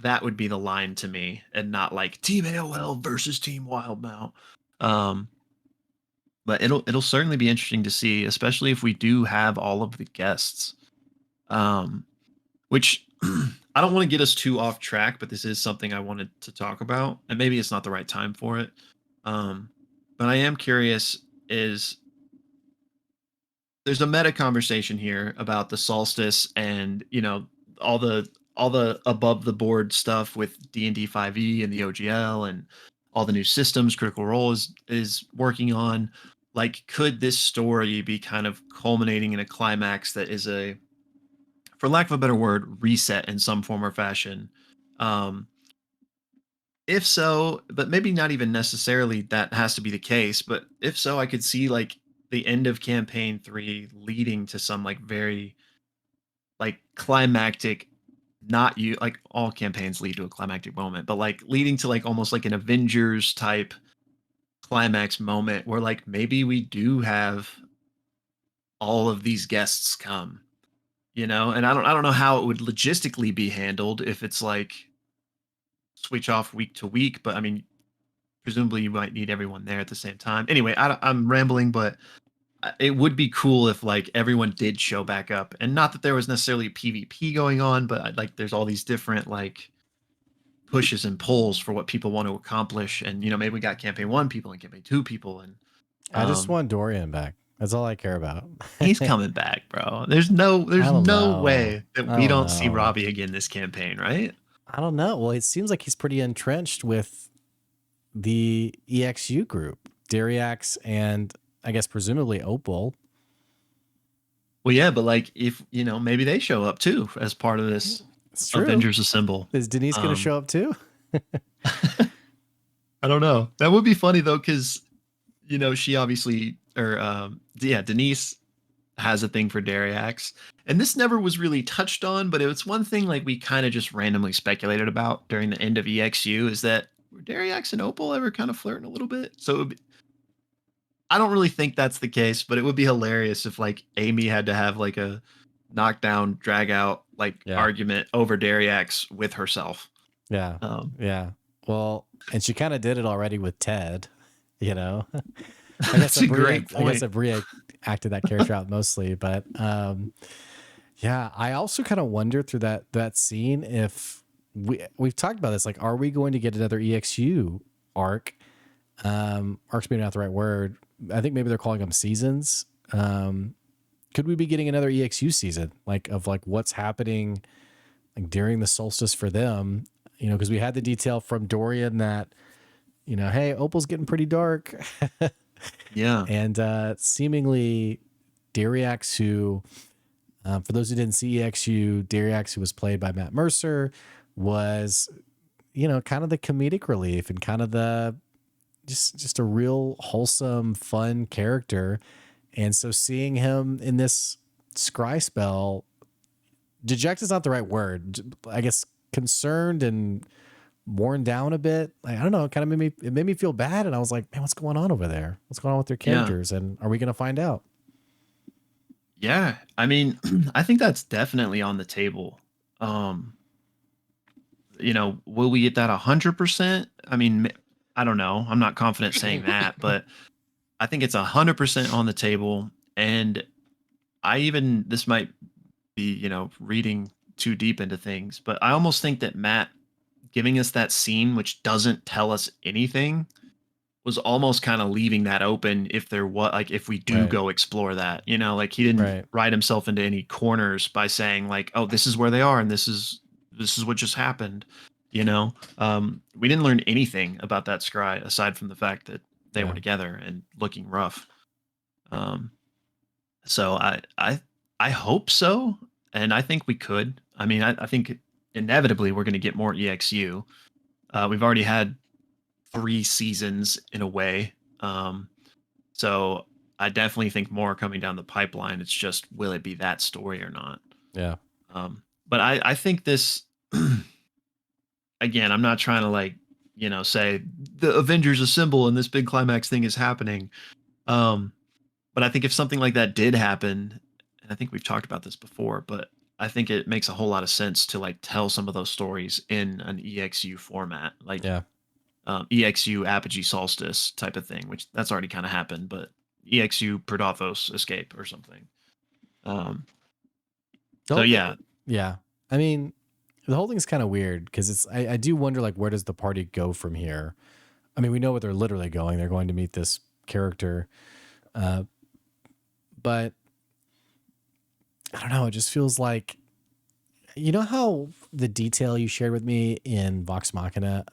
that would be the line to me, and not like Team AOL versus Team Wildmount. Um, but it'll certainly be interesting to see, especially if we do have all of the guests. Um, which I don't want to get us too off track, but this is something I wanted to talk about, and maybe it's not the right time for it. Um, but I am curious, is there's a meta conversation here about the solstice and, all the all the above the board stuff with D&D 5e and the OGL and all the new systems Critical Role is working on. Like, could this story be kind of culminating in a climax that is a, for lack of a better word, reset in some form or fashion? Um, if so, but maybe not even necessarily that has to be the case, but if so, I could see like the end of campaign 3 leading to some like very like climactic, not you like all campaigns lead to a climactic moment, but like leading to like almost like an Avengers type climax moment where like maybe we do have all of these guests come, and I don't know how it would logistically be handled if it's like switch off week to week, but I mean, presumably you might need everyone there at the same time. Anyway, I'm rambling, but it would be cool if like everyone did show back up, and not that there was necessarily PvP going on, but like there's all these different like pushes and pulls for what people want to accomplish, and maybe we got campaign 1 people and campaign 2 people, and I just um want Dorian back. That's all I care about. he's coming back, bro. There's no I there's don't no know. way that I we don't don't see know. Robbie again this campaign, right? I don't know. Well, it seems like he's pretty entrenched with the EXU group, Dariax, and I guess presumably Opal. Well, yeah, but like if maybe they show up too as part of this It's true. Avengers Assemble. Is Denise going to um show up too? I don't know. That would be funny though, because she obviously, or yeah, Denise has a thing for Dariax. And this never was really touched on, but it was one thing like we kind of just randomly speculated about during the end of EXU, is that were Dariax and Opal ever kind of flirting a little bit? So I don't really think that's the case, but it would be hilarious if like Amy had to have like a knockdown, drag out like Yeah. argument over Dariax with herself. Yeah. Um, Yeah. Well, and she kind of did it already with Ted, you know. that's a great I guess point. Abria acted that character out mostly, but yeah, I also kind of wonder through that scene if we've talked about this, like, are we going to get another EXU arc? Arc's maybe not the right word. I think maybe they're calling them seasons. Could we be getting another EXU season, like of like what's happening like during the solstice for them? Because we had the detail from Dorian that hey, Opal's getting pretty dark, Yeah. and seemingly Dariax, who for those who didn't see EXU, Dariax, who was played by Matt Mercer, was kind of the comedic relief and kind of the just a real wholesome, fun character. And so seeing him in this scry spell, dejected is not the right word. I guess concerned and worn down a bit. Like, I don't know. It kind of made me feel bad. And I was like, man, what's going on over there? What's going on with their Yeah. characters? And are we going to find out? Yeah. I mean, I think that's definitely on the table. Um, will we get that 100%? I mean, I don't know. I'm not confident saying that, but I think it's 100% on the table. And this might be, reading too deep into things, but I almost think that Matt giving us that scene, which doesn't tell us anything, was almost kind of leaving that open if there was like if we do Right. go explore that, like he didn't Right. write himself into any corners by saying like, oh, this is where they are and this is what just happened. We didn't learn anything about that scry aside from the fact that they were Yeah. together and looking rough. um so I hope so, and I think we could. I mean, I think inevitably we're going to get more EXU. We've already had 3 seasons in a way. So I definitely think more coming down the pipeline. It's just, will it be that story or not? Yeah. But I think this, again, I'm not trying to like, say the Avengers assemble and this big climax thing is happening. Um, but I think if something like that did happen, and I think we've talked about this before, but I think it makes a whole lot of sense to like tell some of those stories in an EXU format, like Yeah. EXU Apogee Solstice type of thing, which that's already kind of happened, but EXU Perdothos Escape or something. Um, The so whole yeah, thing, yeah. I mean, the whole thing's kind of weird because I do wonder like where does the party go from here? I mean, we know where they're literally going. They're going to meet this character, uh, but I don't know. It just feels like you know how the detail you shared with me in Vox Machina,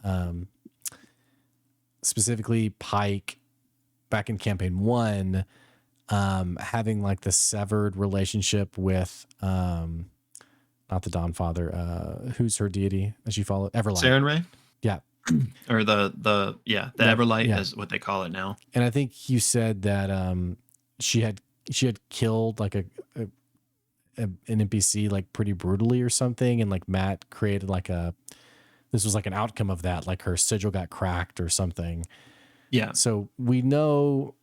specifically Pike back in campaign one, having like the severed relationship with not the Dawn Father, who's her deity that she followed, Everlight. Saren Ray Yeah. or the That, Everlight yeah. is what they call it now. And I think you said that she had she had killed like an NPC like pretty brutally or something, and like Matt created like a this was like an outcome of that, like her sigil got cracked or something. Yeah, So we know.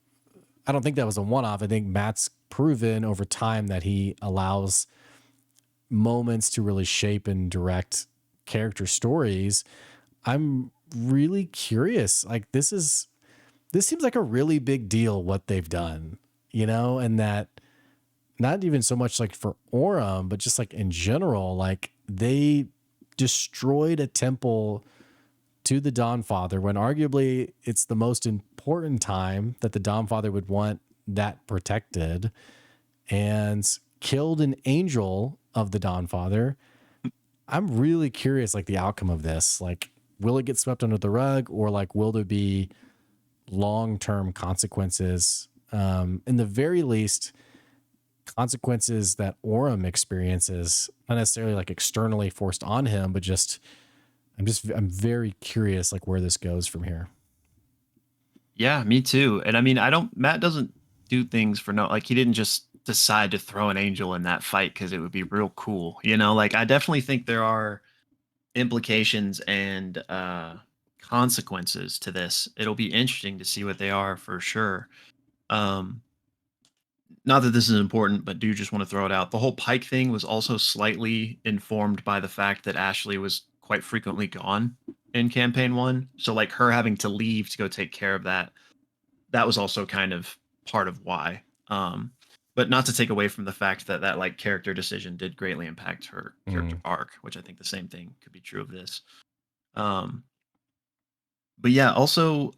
I don't think that was a one off. I think Matt's proven over time that he allows moments to really shape and direct character stories. I'm really curious. Like this seems like a really big deal what they've done, you know, and that not even so much like for Orem, but just like in general, like they destroyed a temple to the Dawn Father when arguably it's the most important time that the Dawn Father would want that protected, and killed an angel of the Dawn Father. I'm really curious, like the outcome of this. Like, will it get swept under the rug, or like will there be long-term consequences? In the very least, consequences that Orem experiences, not necessarily like externally forced on him, but just I'm very curious like where this goes from here. yeah, me too. And I mean, I don't. Matt doesn't do things for no. Like he didn't just decide to throw an angel in that fight because it would be real cool. You know, like I definitely think there are implications and consequences to this. It'll be interesting to see what they are for sure. Um, Not that this is important, but do just want to throw it out. The whole Pike thing was also slightly informed by the fact that Ashley was quite frequently gone in campaign one. So like her having to leave to go take care of that, that was also kind of part of why. But not to take away from the fact that that like character decision did greatly impact her character Mm. arc, which I think the same thing could be true of this. Um, but yeah, also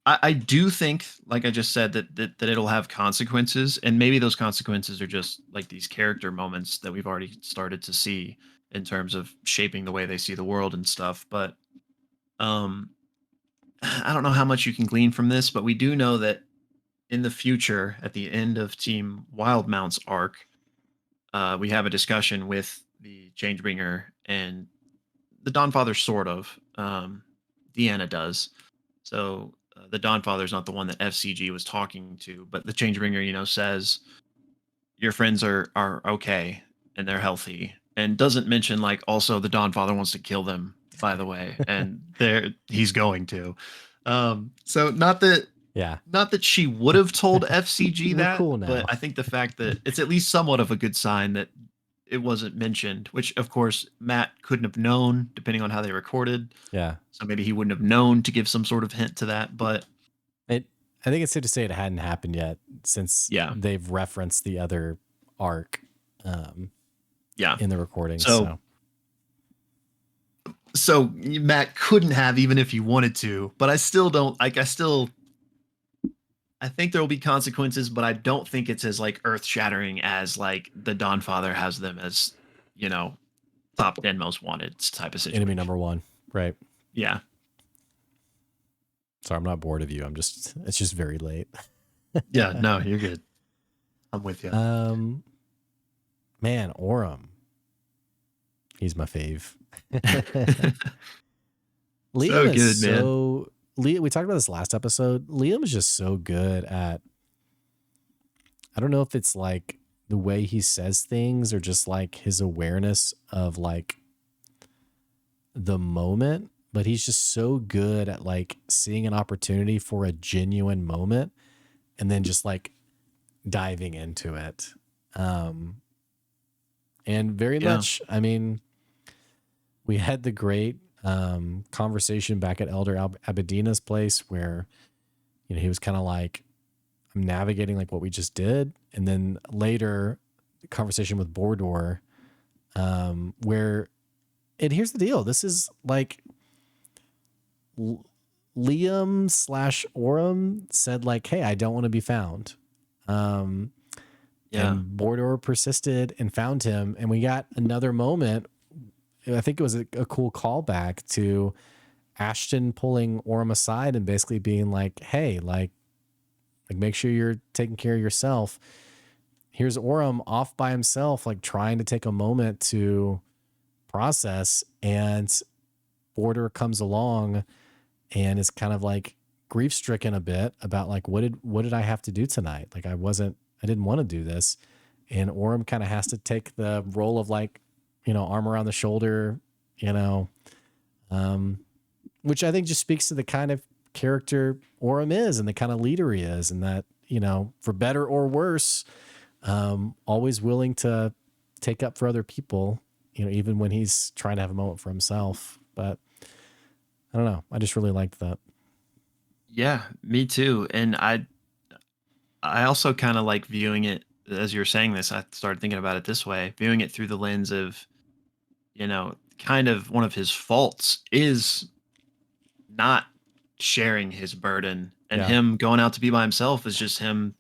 I do think, like I just said, that it'll have consequences, and maybe those consequences are just like these character moments that we've already started to see in terms of shaping the way they see the world and stuff. But um, I don't know how much you can glean from this, but we do know that in the future, at the end of Team Wildmount's arc, we have a discussion with the Changebringer and the Dawnfather, sort of. Deanna does. So the Dawnfather is not the one that F.C.G was talking to, but the Changebringer, says your friends are okay and they're healthy, and doesn't mention like also the Dawnfather wants to kill them, by the way, and he's going to. So Yeah, not that she would have told F.C.G we're that, cool but now. I think the fact that it's at least somewhat of a good sign that it wasn't mentioned, which of course Matt couldn't have known depending on how they recorded. Yeah, So maybe he wouldn't have known to give some sort of hint to that. But it. I think it's safe to say it hadn't happened yet since yeah, they've referenced the other arc yeah. in the recordings. So So Matt couldn't have even if he wanted to, but I still don't like I think there will be consequences, but I don't think it's as like earth shattering as like the Dawn Father has them as, you know, top 10 most wanted type of enemy situation. number one, right? Yeah. Sorry, I'm not bored of you. It's just very late. Yeah, no, you're good. I'm with you. um, man, Orem, he's my fave. Liam So is good, man. so Liam. We talked about this last episode. Liam is just so good at. I don't know if it's like the way he says things or just like his awareness of like the moment, but he's just so good at like seeing an opportunity for a genuine moment and then just like diving into it. Um, And very Yeah. much, I mean, we had the great conversation back at Elder Abedina's place where, you know, he was kind of like, I'm navigating like what we just did. And then later, the conversation with Bordor, where, and here's the deal, this is like Liam slash Orem said like, hey, I don't want to be found. Um, Yeah. and Bordor persisted and found him. And we got another moment. I think it was a cool callback to Ashton pulling Orem aside and basically being like, hey, like make sure you're taking care of yourself. Here's Orem off by himself, like trying to take a moment to process. And Bordor comes along and is kind of like grief stricken a bit about like, what did I have to do tonight? Like I didn't want to do this. And Orem kind of has to take the role of like, you know, arm around the shoulder, you know, um, which I think just speaks to the kind of character Orem is and the kind of leader he is, and that, you know, for better or worse, always willing to take up for other people, you know, even when he's trying to have a moment for himself. But I don't know. I just really liked that. Yeah, me too. And I also kind of like viewing it as you're saying this. I started thinking about it this way, viewing it through the lens of, kind of one of his faults is not sharing his burden, and Yeah. him going out to be by himself is just him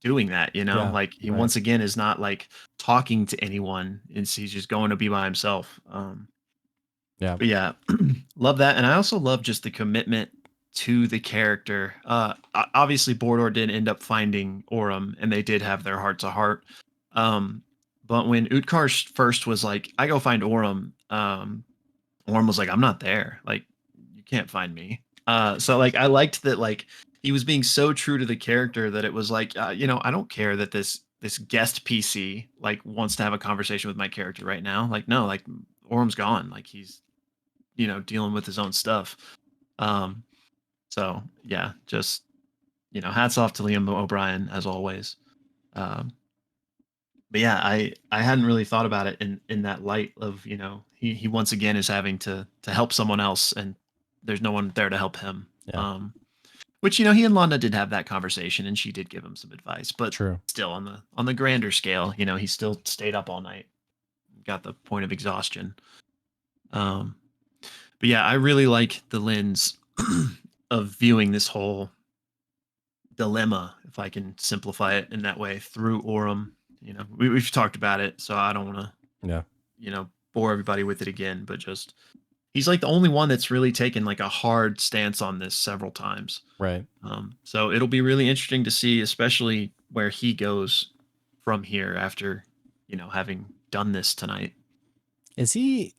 doing that, Yeah. like he Right. once again is not like talking to anyone. He's just going to be by himself. Yeah. But yeah, love that, and I also love just the commitment to the character. Obviously, Bordor did end up finding Orem, and they did have their heart to heart. But when Utkarsh first was like, "I go find Orem," Orm was like, "I'm not there. Like, you can't find me." So like, I liked that. Like, he was being so true to the character that it was like, I don't care that this guest PC like wants to have a conversation with my character right now. Like, no, like Orm's gone. Like he's dealing with his own stuff. Um, so yeah, just hats off to Liam O'Brien as always. Um, but yeah, I hadn't really thought about it in that light of he once again is having to help someone else, and there's no one there to help him. Yeah. Which he and Lana did have that conversation, and she did give him some advice, but True. still on the grander scale, he still stayed up all night, got the point of exhaustion. Um, but yeah, I really like the lens of viewing this whole dilemma, if I can simplify it in that way, through Orem. We've talked about it, so I don't want to Yeah. bore everybody with it again, but just he's like the only one that's really taken like a hard stance on this several times. Right. So it'll be really interesting to see, especially where he goes from here after having done this tonight. Is he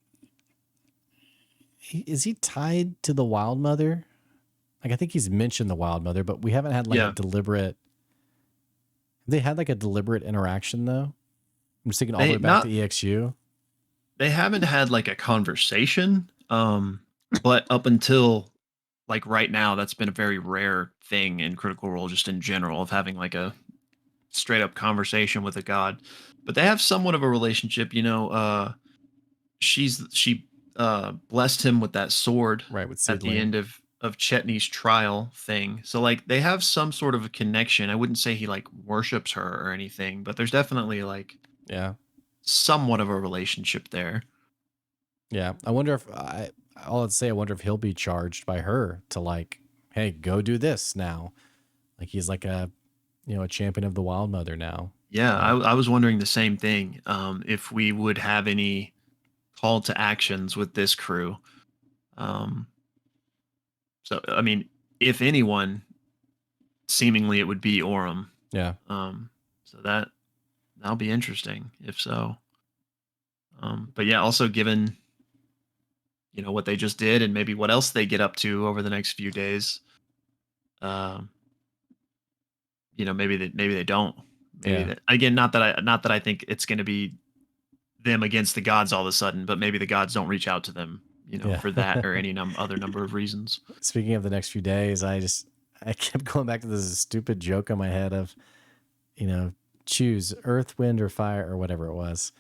tied to the Wild Mother? Like I think he's mentioned the Wild Mother, but we haven't had like a Yeah, deliberate. They had like a deliberate interaction though. I'm just thinking all the they way back not to EXU. they haven't had like a conversation, but up until like right now, that's been a very rare thing in Critical Role, just in general, of having like a straight up conversation with a god. But they have somewhat of a relationship. She blessed him with that sword Right, with at the Seedling. end of Chetney's trial thing. So like they have some sort of a connection. I wouldn't say he like worships her or anything, but there's definitely like Yeah. somewhat of a relationship there. Yeah. I wonder if all I'd say, I wonder if he'll be charged by her to like, hey, go do this now. Like he's like a champion of the Wild Mother now. Yeah, I, So I was wondering the same thing. If we would have any call to actions with this crew. Um, so I mean, if anyone, seemingly it would be Orem. yeah. Um, so that'll be interesting if so. But yeah, also given what they just did and maybe what else they get up to over the next few days, um, maybe they don't. Maybe Yeah. that again, not that I think it's going to be them against the gods all of a sudden, but maybe the gods don't reach out to them, Yeah. for that or any other number of reasons. Speaking of the next few days, I kept going back to this stupid joke in my head of, you know, choose earth, wind, or fire, or whatever it was.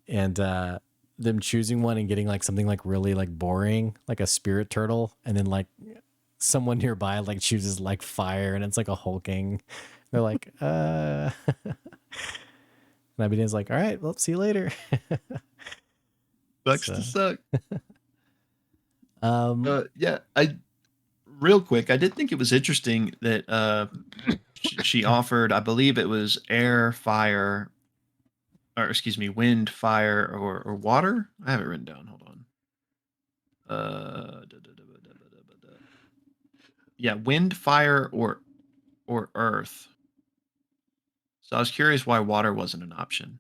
And them choosing one and getting like something like really like boring, like a spirit turtle, and then like someone nearby like chooses like fire and it's like a hulking. They're like, and Abedino's like, all right, well, see you later. Sucks to So suck. um Yeah, I real quick, I did think it was interesting that she offered, I believe it was air, fire, or excuse me, wind, fire, or water. I have it written down. Hold on. Yeah, wind, fire, or earth. So I was curious why water wasn't an option.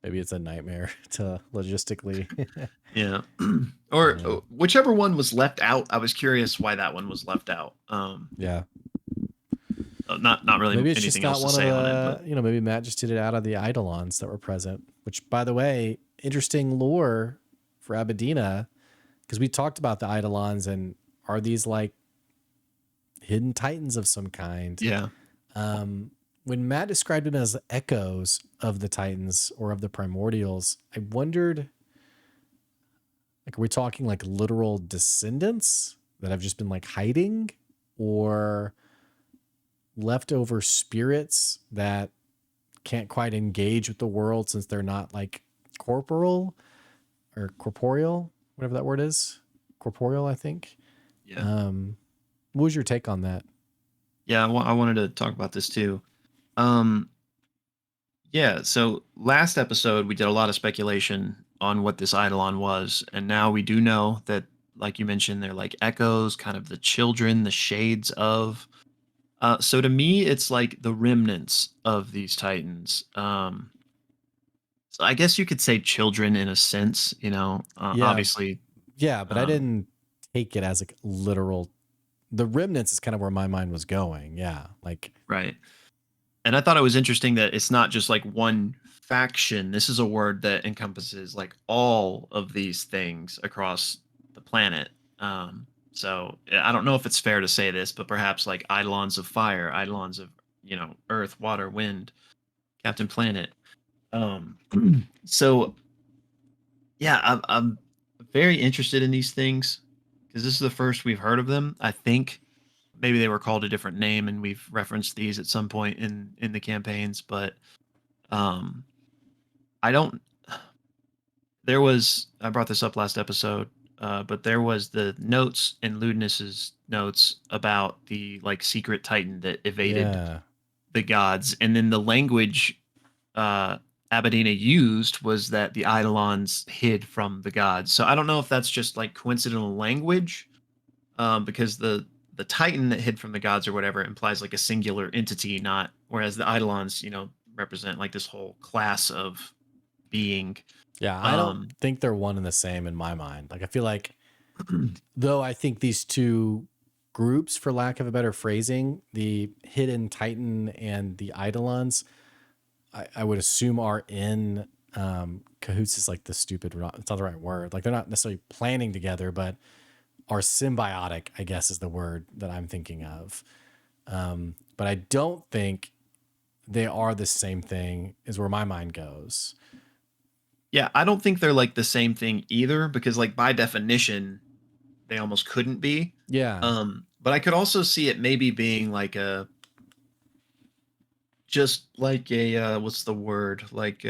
maybe it's a nightmare to logistically. Yeah, or Yeah. whichever one was left out. I was curious why that one was left out. Yeah. Not really Maybe it's just anything not else to one of say on it, but the, maybe Matt just did it out of the Eidolons that were present, which, by the way, interesting lore for Abedina, because we talked about the Eidolons and are these like hidden titans of some kind? yeah, When Matt described them as echoes of the titans or of the primordials, I wondered, like, are we talking like literal descendants that have just been like hiding, or leftover spirits that can't quite engage with the world since they're not like corporal or corporeal, whatever that word is. Corporeal, I think. yeah, Um, what was your take on that? yeah. I wanted to talk about this too. Um, Yeah, so last episode we did a lot of speculation on what this Eidolon was, and now we do know that, like you mentioned, they're like echoes, kind of the children, the shades of. So to me, it's like the remnants of these titans. So I guess you could say children in a sense, Yeah, obviously, yeah, but I um, didn't take it as like literal. The remnants is kind of where my mind was going. Yeah, like right. And I thought it was interesting that it's not just like one faction. This is a word that encompasses like all of these things across the planet. So I don't know if it's fair to say this, but perhaps like Eidolons of fire, Eidolons of earth, water, wind, Captain Planet. Um, so yeah, I'm very interested in these things because this is the first we've heard of them. I think maybe they were called a different name, and we've referenced these at some point in the campaigns, but um, I don't. There was I brought this up last episode, but there was the notes in Ludinus's notes about the like secret titan that evaded yeah, the gods, and then the language uh, Abadina used was that the Eidolons hid from the gods. So I don't know if that's just like coincidental language, because the titan that hid from the gods or whatever implies like a singular entity, not whereas the Eidolons, represent like this whole class of being. yeah. I don't Um, think they're one and the same in my mind. Like I feel like, though, I think these two groups, for lack of a better phrasing, the hidden titan and the Eidolons, I would assume are in cahoots is like the stupid, it's not the right word. Like they're not necessarily planning together, but are symbiotic, I guess is the word that I'm thinking of. But I don't think they are the same thing, is where my mind goes. yeah, I don't think they're like the same thing either because like by definition they almost couldn't be. Yeah. But I could also see it maybe being like a just like a what's the word? Like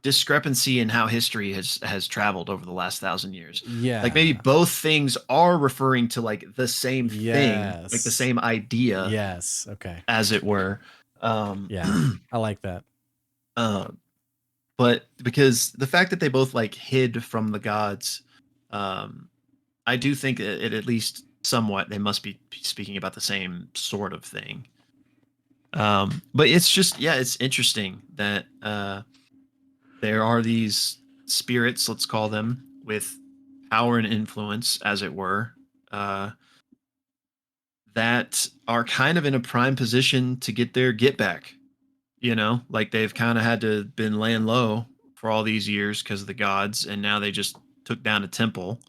discrepancy in how history has traveled over the last 1,000 years. Like maybe Yeah. both things are referring to like the same thing, like the Yes. same idea, Yes. Okay. as it were. Um, Yeah. I like that. uh, but because the fact that they both like hid from the gods, um, I do think it at least somewhat they must be speaking about the same sort of thing. But it's just yeah, it's interesting that there are these spirits, let's call them, with power and influence, as it were, uh, that are kind of in a prime position to get their get back. Like they've kind of had to been laying low for all these years because of the gods, and now they just took down a temple.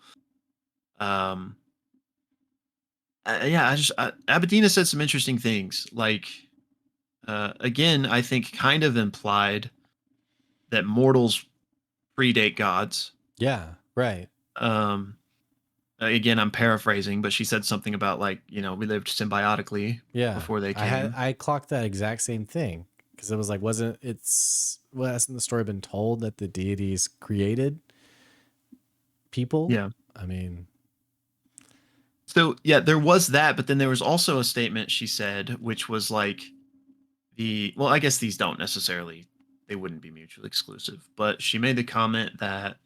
Um, yeah, Abedina said some interesting things, like again, I think kind of implied that mortals predate gods. Yeah, right. Um, again, I'm paraphrasing, but she said something about like, we lived symbiotically Yeah. before they came. I clocked that exact same thing because it was like, hasn't the story been told that the deities created people? Yeah. I mean, So yeah, there was that, but then there was also a statement she said, which was like well, I guess these don't necessarily, they wouldn't be mutually exclusive, but she made the comment that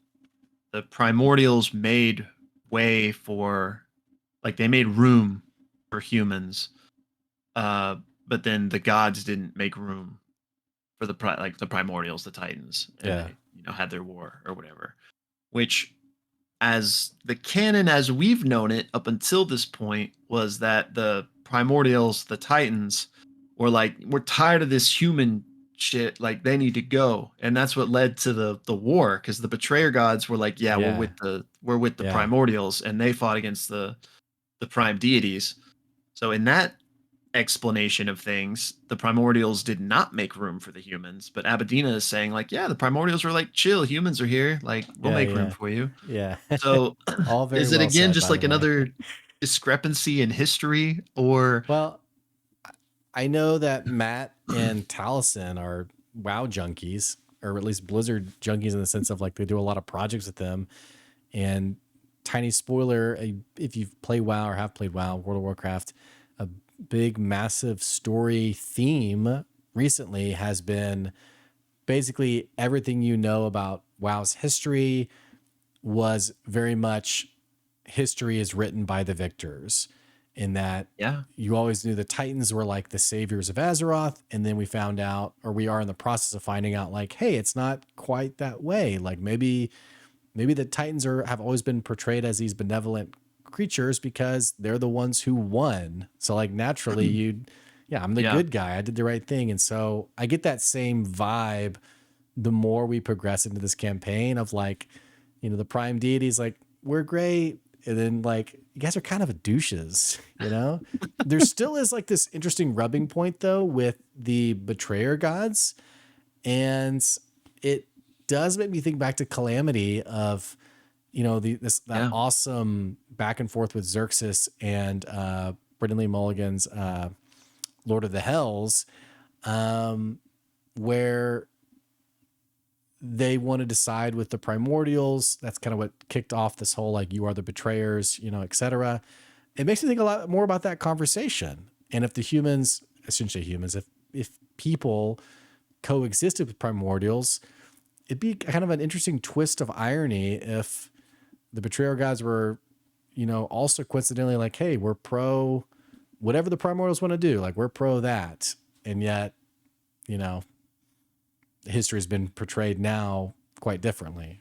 the primordials made way for, like, they made room for humans, uh, but then the gods didn't make room for like the primordials, the Titans, and yeah. they had their war or whatever. Which, as the canon as we've known it up until this point, was that the primordials, the Titans, were like, we're tired of this human shit, like they need to go, and that's what led to the war, because the betrayer gods were like, yeah, we're Yeah. with the Yeah. primordials, and they fought against the prime deities. So in that explanation of things, the primordials did not make room for the humans, but Abadina is saying like, yeah, the primordials were like, chill, humans are here, like we'll Yeah. make room Yeah. for you. Yeah. So All very is it well again said, just by the like way. another discrepancy in history, or Well, I know that Matt and Taliesin are WoW junkies, or at least Blizzard junkies in the sense of like they do a lot of projects with them. And tiny spoiler, if you've played WoW or have played WoW, World of Warcraft, a big, massive story theme recently has been basically everything you know about WoW's history was very much history is written by the victors, in that yeah. you always knew the Titans were like the saviors of Azeroth. And then we found out, or we are in the process of finding out, like, hey, it's not quite that way. Like maybe the Titans have always been portrayed as these benevolent creatures because they're the ones who won. So like naturally yeah, I'm the Yeah. good guy. I did the right thing. And so I get that same vibe the more we progress into this campaign of like, the prime deities, like, we're great. And then like, you guys are kind of douches, There still is like this interesting rubbing point though with the betrayer gods. And it does make me think back to Calamity of, that Yeah. awesome back and forth with Xerxes and Brendan Lee Mulligan's Lord of the Hells, where they wanted to side with the primordials. That's kind of what kicked off this whole like, you are the betrayers, etc. It makes me think a lot more about that conversation. And if the humans, I shouldn't say humans, if people coexisted with primordials, it'd be kind of an interesting twist of irony if the betrayer gods were, also coincidentally like, hey, we're pro whatever the primordials want to do. Like, we're pro that. And yet, you know, history has been portrayed now quite differently.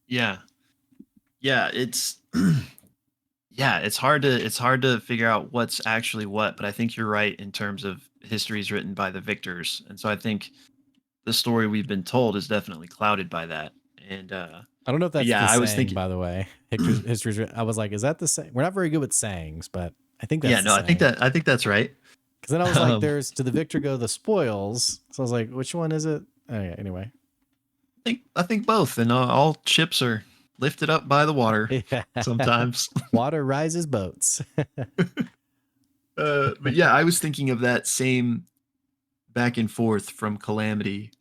Yeah. Yeah. It's yeah, it's hard to figure out what's actually what, but I think you're right in terms of history is written by the victors. And so I think the story we've been told is definitely clouded by that. And I don't know if but that's yeah, the I was saying, thinking, by the way. History's written. I was like, is that the saying? We're not very good with sayings, but I think yeah, that's the no, saying. I think that's right. Because then I was like, Um there's to the victor go the spoils. So I was like, which one is it? Oh, yeah, anyway. I think both, and all ships are lifted up by the water Yeah. sometimes. Water rises boats. But yeah, I was thinking of that same back and forth from Calamity,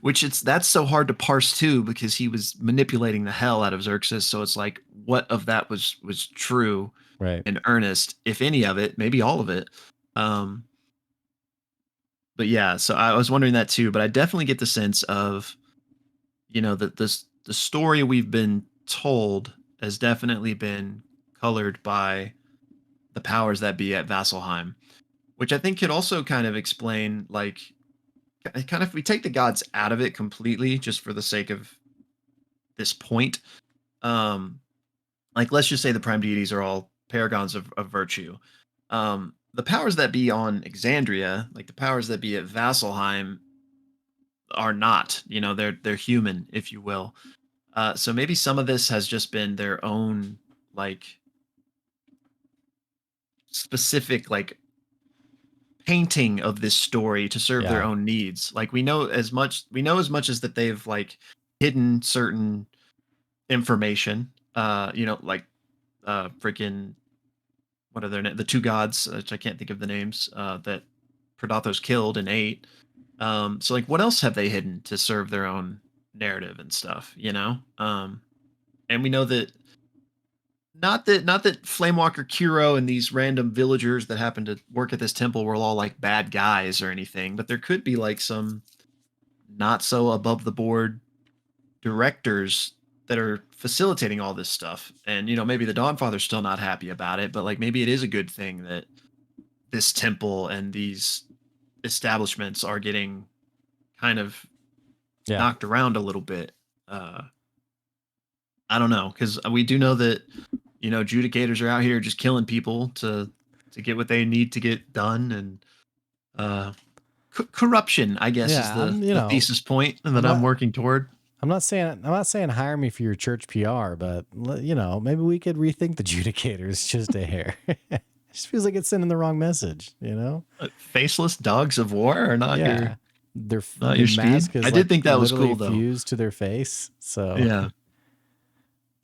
which that's so hard to parse too, because he was manipulating the hell out of Xerxes. So it's like, what of that was true Right. and earnest, if any of it, maybe all of it. Um, but yeah, so I was wondering that too. But I definitely get the sense of, that the story we've been told has definitely been colored by the powers that be at Vasselheim, which I think could also kind of explain, like, kind of, if we take the gods out of it completely just for the sake of this point, um like, let's just say the prime deities are all paragons of virtue. The powers that be on Exandria, like the powers that be at Vasselheim, are not, they're human, if you will. So maybe some of this has just been their own, like, specific, like, painting of this story to serve their Yeah. own needs. Like we know as much as that they've like hidden certain information. Like freaking what are the two gods, which I can't think of the names, that Prodathos killed and ate. So like what else have they hidden to serve their own narrative and stuff? And we know that not that Flamewalker Kuro and these random villagers that happen to work at this temple were all like bad guys or anything, but there could be like some not so above the board directors that are facilitating all this stuff. And maybe the Dawnfather's still not happy about it, but like maybe it is a good thing that this temple and these establishments are getting kind of Yeah. knocked around a little bit. Uh I don't know, because we do know that adjudicators are out here just killing people to get what they need to get done, and uh, corruption, I guess, is Yeah. the thesis point I'm that I'm not, working toward. I'm not saying hire me for your church PR, but maybe we could rethink the judicators just a hair. It just feels like it's sending the wrong message. Faceless dogs of war are not your Yeah. Their not their your speed. mask is I did like think that was literally cool though. fused to their face. So Yeah, it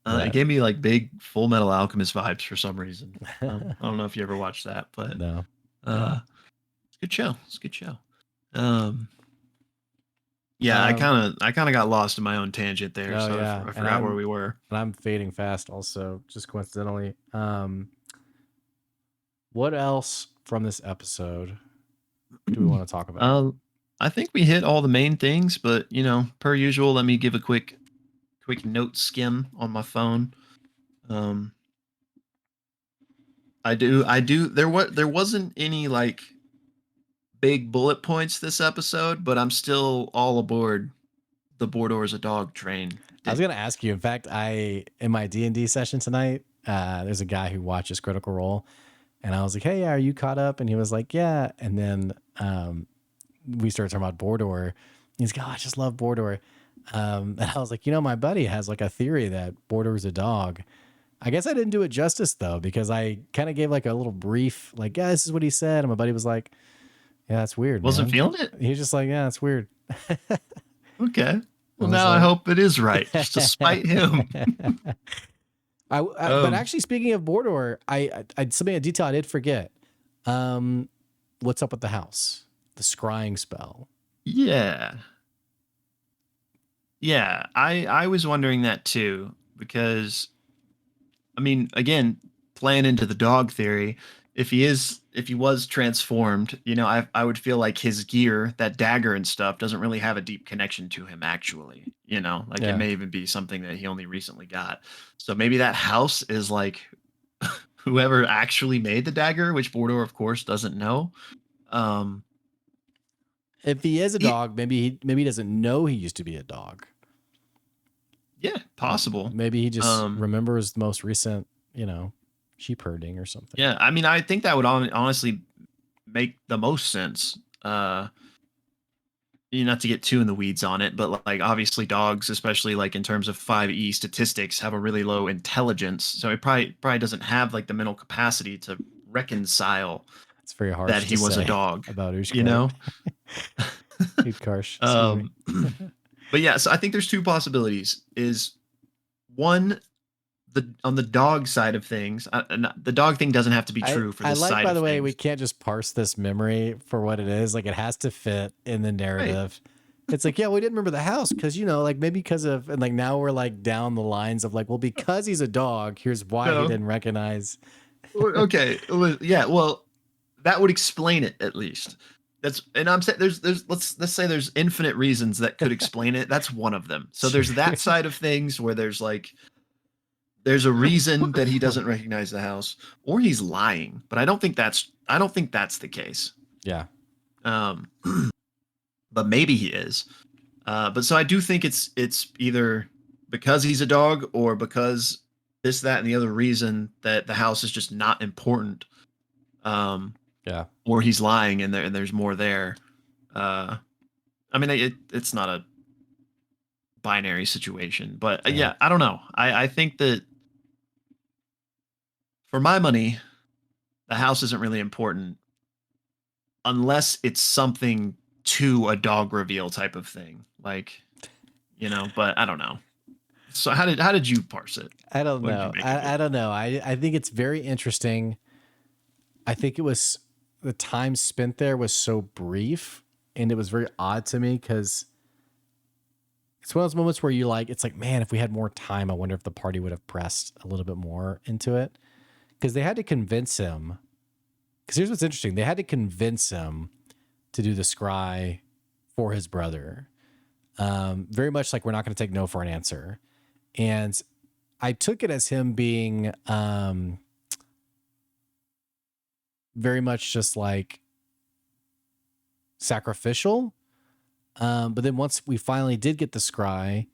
but gave me like big Full Metal Alchemist vibes for some reason. I don't know if you ever watched that, but no. uh, it's a good show. It's a good show. Um, Yeah, I Um kind of I kind of got lost in my own tangent there, oh so yeah. I And forgot where I'm we were. and I'm fading fast also, just coincidentally. What else from this episode do we want to talk about? uh, I think we hit all the main things, but per usual, let me give a quick note skim on my phone. Um, I do. There wasn't any like big bullet points this episode, but I'm still all aboard the Bordor's a dog train. I was gonna ask you. In fact, in my D&D session tonight, there's a guy who watches Critical Role, and I was like, "Hey, are you caught up?" And he was like, "Yeah." And then we started talking about Bordor. He's like, "Oh, I just love Bordor." And I was like, my buddy has like a theory that Bordor is a dog. I guess I didn't do it justice though, because I kind of gave like a little brief, like, "Yeah, this is what he said." And my buddy was like, "Yeah, that's weird, Wasn't man." feeling it. He was just like, "Yeah, that's weird." Okay. I Well, was now I like, hope it is right, just to spite him. but um, actually, speaking of Mordor, something a detail I did forget. Um, what's up with the house? The scrying spell. yeah. Yeah, I was wondering that too, because I mean, again, playing into the dog theory, if he was transformed, I would feel like his gear, that dagger and stuff, doesn't really have a deep connection to him actually. Like it Yeah, may even be something that he only recently got. So maybe that house is like whoever actually made the dagger, which Bordor, of course, doesn't know. Um, if he is a it, dog, maybe he doesn't know he used to be a dog. yeah, possible. Maybe he just Um, remembers the most recent, sheep herding or something. yeah, I mean, I think that would honestly make the most sense. Not to get too in the weeds on it, but like obviously dogs, especially like in terms of 5e statistics, have a really low intelligence. So it probably doesn't have like the mental capacity to reconcile It's very that harsh to he was a say dog, about you Ushkart. know? Utkarsh, excuse me. um but yeah, so I think there's two possibilities. Is one, the on the dog side of things, the dog thing doesn't have to be I true for I this like, side by of the way, we things. can't just parse this memory for what it is. Like, it has to fit in the Right. narrative. It's like, yeah, we didn't remember the house because, like, maybe because of, and like now we're like down the lines of like, well, because he's a dog, here's why he No. didn't recognize. Okay. Well, yeah, well, that would explain it at least. And I'm saying there's let's say there's infinite reasons that could explain it. That's one of them. So Sure. there's that side of things where there's a reason that he doesn't recognize the house, or he's lying. But I don't think that's the case. Yeah. Um, but maybe he is. But so I do think it's either because he's a dog, or because this, that, and the other reason that the house is just not important. Um, Yeah. or he's lying, and there's more there. Uh, I mean, it's not a binary situation, but Yeah. yeah, I don't know. I think that for my money, the house isn't really important. unless it's something to a dog reveal type of thing, like, but I don't know. So how did you parse it? I don't What did you know. make of it? I don't know. I think it's very interesting. I think it was the time spent there was so brief, and it was very odd to me because it's one of those moments where you like, it's like, man, if we had more time, I wonder if the party would have pressed a little bit more into it, because they had to convince him. Because here's what's interesting: they had to convince him to do the scry for his brother. Very much like we're not going to take no for an answer, and I took it as him being very much just like sacrificial. But then once we finally did get the scry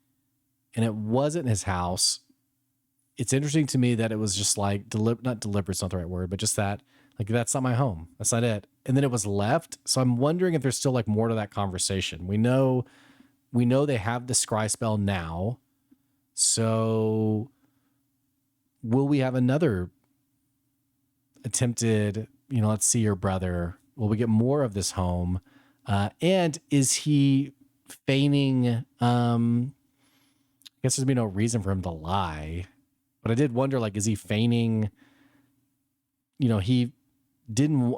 and it wasn't his house, it's interesting to me that it was just like not deliberate, it's not the right word, but just that like that's not my home. That's not it. And then it was left. So I'm wondering if there's still like more to that conversation. We know they have the scry spell now. So will we have another attempted, let's see your brother? Will we get more of this home? And is he feigning? I guess there's be no reason for him to lie, but I did wonder, like, is he feigning? He didn't.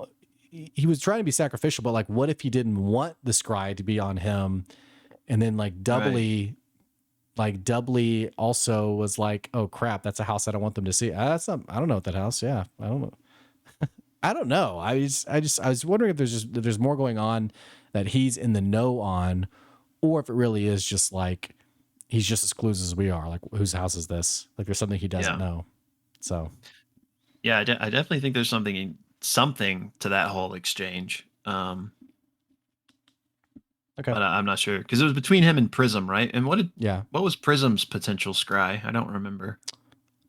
He was trying to be sacrificial, but like, what if he didn't want the scry to be on him, and then Right. like doubly also was like, oh crap, that's a house I don't want them to see. That's not. I don't know what that house. Yeah, I don't know. I don't know. I was wondering if there's more going on that he's in the know on, or if it really is just like he's just as clueless as we are. Like, whose house is this? Like, there's something he doesn't Yeah. know. So Yeah, I definitely think there's something to that whole exchange. okay, But I'm not sure because it was between him and Prism, right? And yeah. what was Prism's potential scry? I don't remember.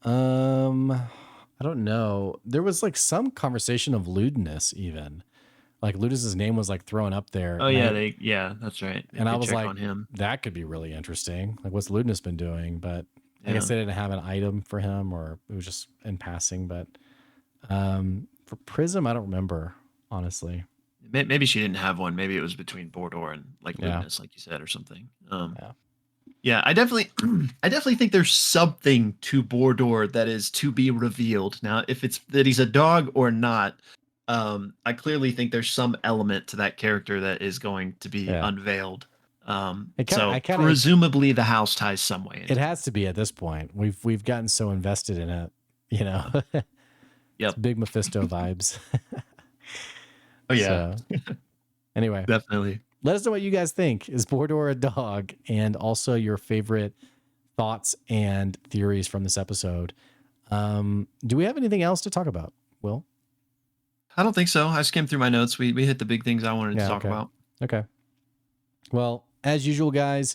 I don't know. There was like some conversation of lewdness, even like Ludus's name was like thrown up there, Oh yeah, yeah, that's right. They and I could was check like, on him. that could be really interesting. Like, what's lewdness been doing? But I guess Yeah. they didn't have an item for him, or it was just in passing. But for Prism, I don't remember, honestly. Maybe she didn't have one. Maybe it was between Bordor and like Yeah. Ludinus, like you said, or something. Yeah. Yeah, I definitely, I definitely think there's something to Bordor that is to be revealed. Now, if it's that he's a dog or not, I clearly think there's some element to that character that is going to be Yeah. unveiled. I So kind of, presumably the house ties some way it into it. has to be at this point. We've gotten so invested in it, you know. It's Yep. big Mephisto vibes. Oh yeah, So anyway, definitely. let us know what you guys think. Is Bordor a dog? And also your favorite thoughts and theories from this episode. Do we have anything else to talk about, Will? I don't think so. I skimmed through my notes. We hit the big things I wanted to Yeah, talk okay. about. Okay. Well, as usual, guys,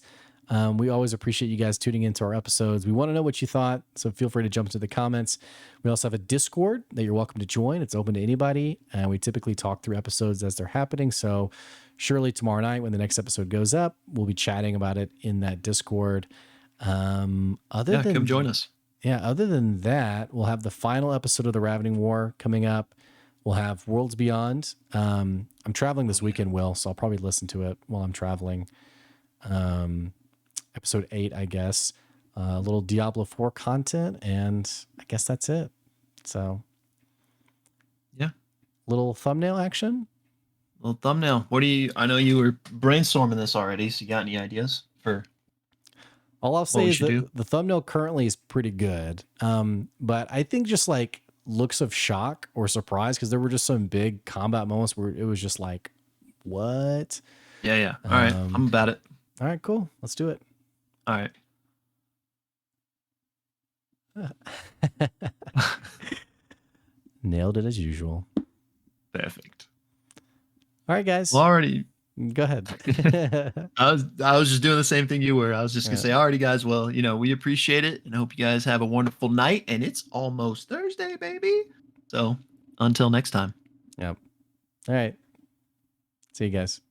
we always appreciate you guys tuning into our episodes. We want to know what you thought, so feel free to jump into the comments. We also have a Discord that you're welcome to join. It's open to anybody, and we typically talk through episodes as they're happening. So, surely tomorrow night, when the next episode goes up, we'll be chatting about it in that Discord. Other Yeah, come than join us. Yeah, other than that, we'll have the final episode of the Ravening War coming up. We'll have Worlds Beyond. I'm traveling this weekend, Will, so I'll probably listen to it while I'm traveling. Episode 8, I guess. A little Diablo 4 content, and I guess that's it. So, Yeah. little thumbnail action. Little thumbnail. I know you were brainstorming this already, so you got any ideas for All I'll what say we is should do? that the thumbnail currently is pretty good. But I think just like looks of shock or surprise, because there were just some big combat moments where it was just like, what? Yeah, yeah. All right. Um, I'm about it. all right, cool. Let's do it. All right. Nailed it as usual. Perfect. All right, Well, guys, already go ahead. I was just doing the same thing you were. I was just gonna Yeah. say, alrighty, guys. Well, we appreciate it and hope you guys have a wonderful night. And it's almost Thursday, baby. So until next time. Yep. All right. See you guys.